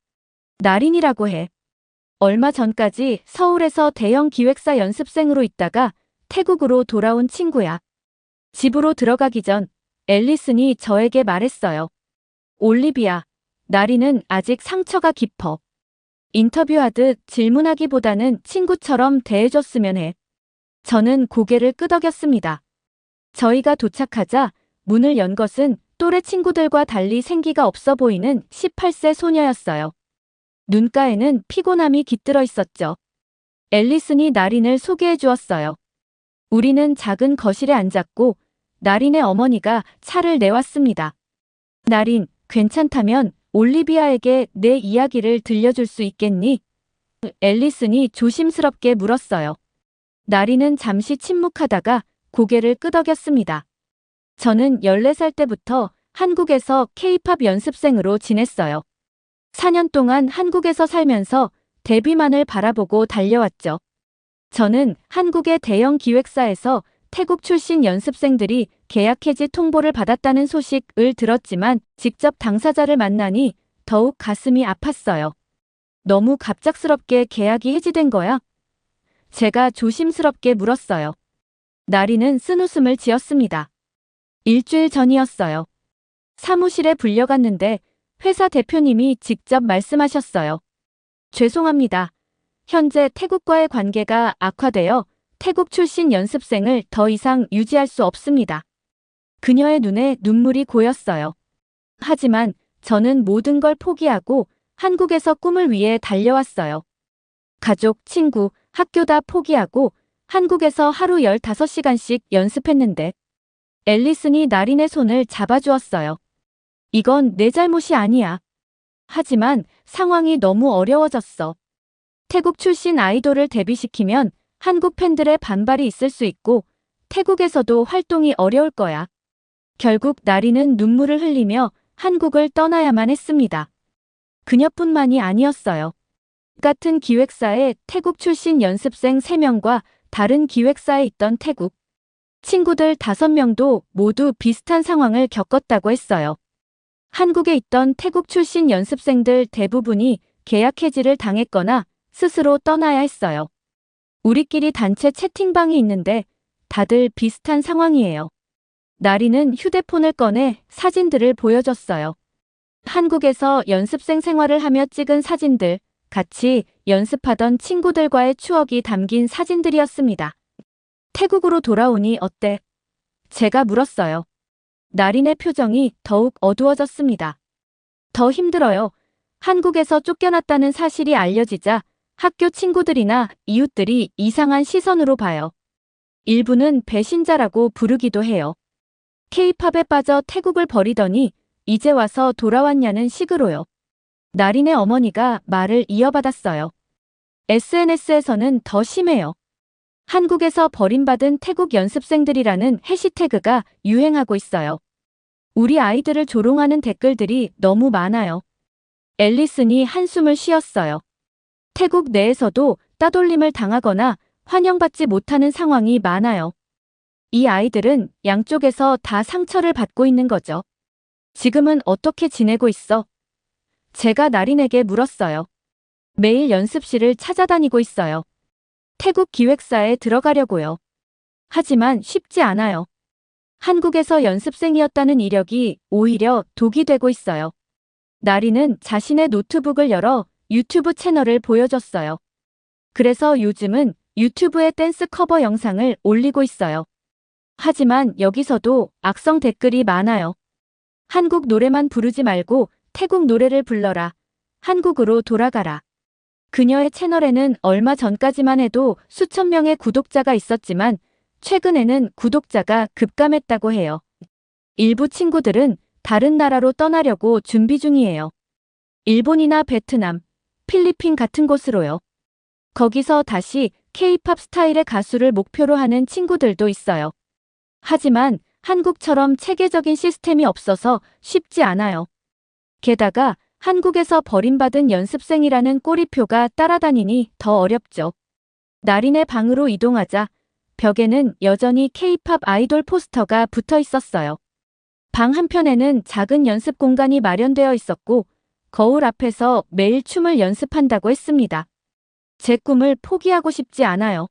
나린이라고 해. 얼마 전까지 서울에서 대형 기획사 연습생으로 있다가 태국으로 돌아온 친구야. 집으로 들어가기 전 앨리슨이 저에게 말했어요. 올리비아, 나린은 아직 상처가 깊어. 인터뷰하듯 질문하기보다는 친구처럼 대해줬으면 해. 저는 고개를 끄덕였습니다. 저희가 도착하자 문을 연 것은 또래 친구들과 달리 생기가 없어 보이는 18세 소녀였어요. 눈가에는 피곤함이 깃들어 있었죠. 앨리슨이 나린을 소개해 주었어요. 우리는 작은 거실에 앉았고 나린의 어머니가 차를 내왔습니다. 나린, 괜찮다면 올리비아에게 내 이야기를 들려줄 수 있겠니? 앨리슨이 조심스럽게 물었어요. 나린은 잠시 침묵하다가 고개를 끄덕였습니다. 저는 14살 때부터 한국에서 K-팝 연습생으로 지냈어요. 4년 동안 한국에서 살면서 데뷔만을 바라보고 달려왔죠. 저는 한국의 대형 기획사에서 태국 출신 연습생들이 계약 해지 통보를 받았다는 소식을 들었지만 직접 당사자를 만나니 더욱 가슴이 아팠어요. 너무 갑작스럽게 계약이 해지된 거야? 제가 조심스럽게 물었어요. 나리는 쓴웃음을 지었습니다. 일주일 전이었어요. 사무실에 불려갔는데 회사 대표님이 직접 말씀하셨어요. 죄송합니다. 현재 태국과의 관계가 악화되어 태국 출신 연습생을 더 이상 유지할 수 없습니다. 그녀의 눈에 눈물이 고였어요. 하지만 저는 모든 걸 포기하고 한국에서 꿈을 위해 달려왔어요. 가족, 친구, 학교 다 포기하고 한국에서 하루 15시간씩 연습했는데 앨리슨이 나린의 손을 잡아주었어요. 이건 내 잘못이 아니야. 하지만 상황이 너무 어려워졌어. 태국 출신 아이돌을 데뷔시키면 한국 팬들의 반발이 있을 수 있고 태국에서도 활동이 어려울 거야. 결국 나린은 눈물을 흘리며 한국을 떠나야만 했습니다. 그녀뿐만이 아니었어요. 같은 기획사의 태국 출신 연습생 3명과 다른 기획사에 있던 태국 친구들 5명도 모두 비슷한 상황을 겪었다고 했어요. 한국에 있던 태국 출신 연습생들 대부분이 계약 해지를 당했거나 스스로 떠나야 했어요. 우리끼리 단체 채팅방이 있는데 다들 비슷한 상황이에요. 나리는 휴대폰을 꺼내 사진들을 보여줬어요. 한국에서 연습생 생활을 하며 찍은 사진들, 같이 연습하던 친구들과의 추억이 담긴 사진들이었습니다. 태국으로 돌아오니 어때? 제가 물었어요. 나린의 표정이 더욱 어두워졌습니다. 더 힘들어요. 한국에서 쫓겨났다는 사실이 알려지자 학교 친구들이나 이웃들이 이상한 시선으로 봐요. 일부는 배신자라고 부르기도 해요. K-팝에 빠져 태국을 버리더니 이제 와서 돌아왔냐는 식으로요. 나린의 어머니가 말을 이어받았어요. SNS에서는 더 심해요. 한국에서 버림받은 태국 연습생들이라는 해시태그가 유행하고 있어요. 우리 아이들을 조롱하는 댓글들이 너무 많아요. 앨리슨이 한숨을 쉬었어요. 태국 내에서도 따돌림을 당하거나 환영받지 못하는 상황이 많아요. 이 아이들은 양쪽에서 다 상처를 받고 있는 거죠. 지금은 어떻게 지내고 있어? 제가 나린에게 물었어요. 매일 연습실을 찾아다니고 있어요. 태국 기획사에 들어가려고요. 하지만 쉽지 않아요. 한국에서 연습생이었다는 이력이 오히려 독이 되고 있어요. 나린은 자신의 노트북을 열어 유튜브 채널을 보여줬어요. 그래서 요즘은 유튜브에 댄스 커버 영상을 올리고 있어요. 하지만 여기서도 악성 댓글이 많아요. 한국 노래만 부르지 말고 태국 노래를 불러라. 한국으로 돌아가라. 그녀의 채널에는 얼마 전까지만 해도 수천 명의 구독자가 있었지만 최근에는 구독자가 급감했다고 해요. 일부 친구들은 다른 나라로 떠나려고 준비 중이에요. 일본이나 베트남, 필리핀 같은 곳으로요. 거기서 다시 K-팝 스타일의 가수를 목표로 하는 친구들도 있어요. 하지만 한국처럼 체계적인 시스템이 없어서 쉽지 않아요. 게다가 한국에서 버림받은 연습생이라는 꼬리표가 따라다니니 더 어렵죠. 나린의 방으로 이동하자 벽에는 여전히 K-팝 아이돌 포스터가 붙어 있었어요. 방 한편에는 작은 연습 공간이 마련되어 있었고 거울 앞에서 매일 춤을 연습한다고 했습니다. 제 꿈을 포기하고 싶지 않아요.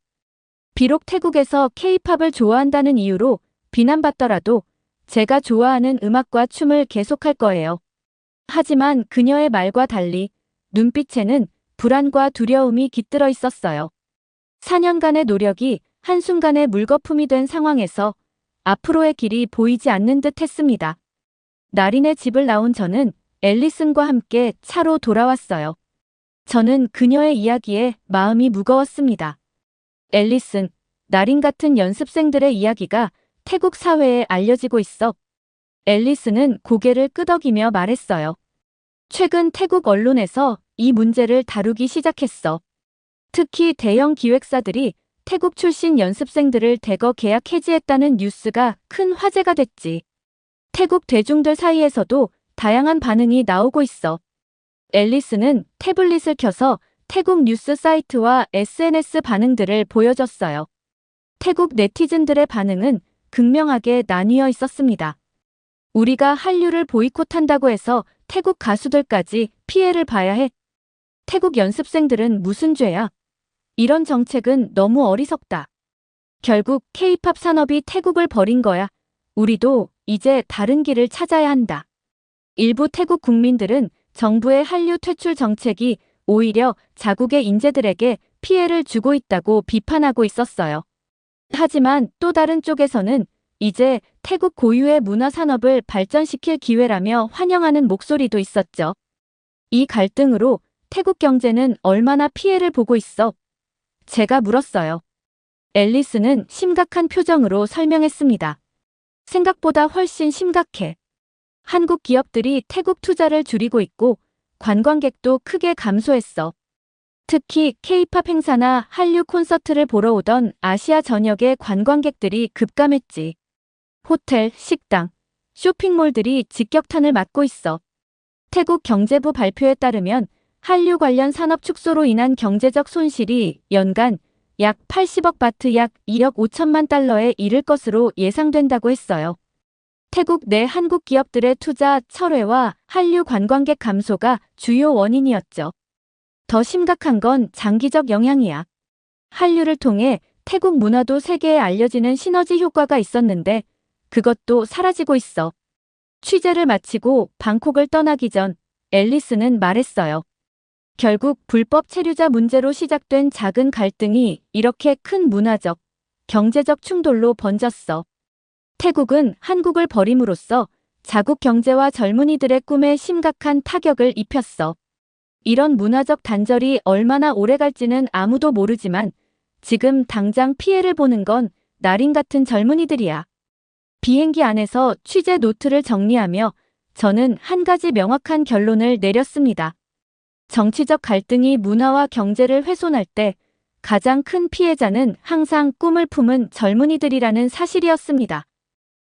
비록 태국에서 K-팝을 좋아한다는 이유로 비난받더라도 제가 좋아하는 음악과 춤을 계속할 거예요. 하지만 그녀의 말과 달리 눈빛에는 불안과 두려움이 깃들어 있었어요. 4년간의 노력이 한순간에 물거품이 된 상황에서 앞으로의 길이 보이지 않는 듯 했습니다. 나린의 집을 나온 저는 앨리슨과 함께 차로 돌아왔어요. 저는 그녀의 이야기에 마음이 무거웠습니다. 앨리슨, 나린 같은 연습생들의 이야기가 태국 사회에 알려지고 있어. 앨리스는 고개를 끄덕이며 말했어요. 최근 태국 언론에서 이 문제를 다루기 시작했어. 특히 대형 기획사들이 태국 출신 연습생들을 대거 계약 해지했다는 뉴스가 큰 화제가 됐지. 태국 대중들 사이에서도 다양한 반응이 나오고 있어. 앨리스는 태블릿을 켜서 태국 뉴스 사이트와 SNS 반응들을 보여줬어요. 태국 네티즌들의 반응은 극명하게 나뉘어 있었습니다. 우리가 한류를 보이콧한다고 해서 태국 가수들까지 피해를 봐야 해. 태국 연습생들은 무슨 죄야? 이런 정책은 너무 어리석다. 결국 K-팝 산업이 태국을 버린 거야. 우리도 이제 다른 길을 찾아야 한다. 일부 태국 국민들은 정부의 한류 퇴출 정책이 오히려 자국의 인재들에게 피해를 주고 있다고 비판하고 있었어요. 하지만 또 다른 쪽에서는 이제 태국 고유의 문화 산업을 발전시킬 기회라며 환영하는 목소리도 있었죠. 이 갈등으로 태국 경제는 얼마나 피해를 보고 있어? 제가 물었어요. 앨리스는 심각한 표정으로 설명했습니다. 생각보다 훨씬 심각해. 한국 기업들이 태국 투자를 줄이고 있고 관광객도 크게 감소했어. 특히 K-팝 행사나 한류 콘서트를 보러 오던 아시아 전역의 관광객들이 급감했지. 호텔, 식당, 쇼핑몰들이 직격탄을 맞고 있어. 태국 경제부 발표에 따르면 한류 관련 산업 축소로 인한 경제적 손실이 연간 약 80억 바트 약 1억 5천만 달러에 이를 것으로 예상된다고 했어요. 태국 내 한국 기업들의 투자 철회와 한류 관광객 감소가 주요 원인이었죠. 더 심각한 건 장기적 영향이야. 한류를 통해 태국 문화도 세계에 알려지는 시너지 효과가 있었는데 그것도 사라지고 있어. 취재를 마치고 방콕을 떠나기 전 앨리스는 말했어요. 결국 불법 체류자 문제로 시작된 작은 갈등이 이렇게 큰 문화적, 경제적 충돌로 번졌어. 태국은 한국을 버림으로써 자국 경제와 젊은이들의 꿈에 심각한 타격을 입혔어. 이런 문화적 단절이 얼마나 오래 갈지는 아무도 모르지만 지금 당장 피해를 보는 건 나린 같은 젊은이들이야. 비행기 안에서 취재 노트를 정리하며 저는 한 가지 명확한 결론을 내렸습니다. 정치적 갈등이 문화와 경제를 훼손할 때 가장 큰 피해자는 항상 꿈을 품은 젊은이들이라는 사실이었습니다.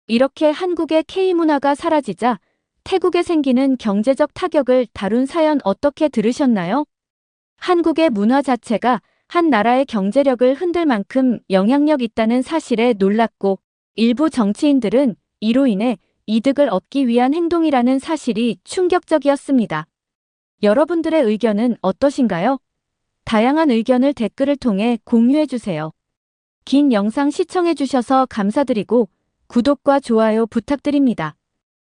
이렇게 한국의 K-문화가 사라지자 태국에 생기는 경제적 타격을 다룬 사연 어떻게 들으셨나요? 한국의 문화 자체가 한 나라의 경제력을 흔들 만큼 영향력 있다는 사실에 놀랐고 일부 정치인들은 이로 인해 이득을 얻기 위한 행동이라는 사실이 충격적이었습니다. 여러분들의 의견은 어떠신가요? 다양한 의견을 댓글을 통해 공유해주세요. 긴 영상 시청해주셔서 감사드리고 구독과 좋아요 부탁드립니다.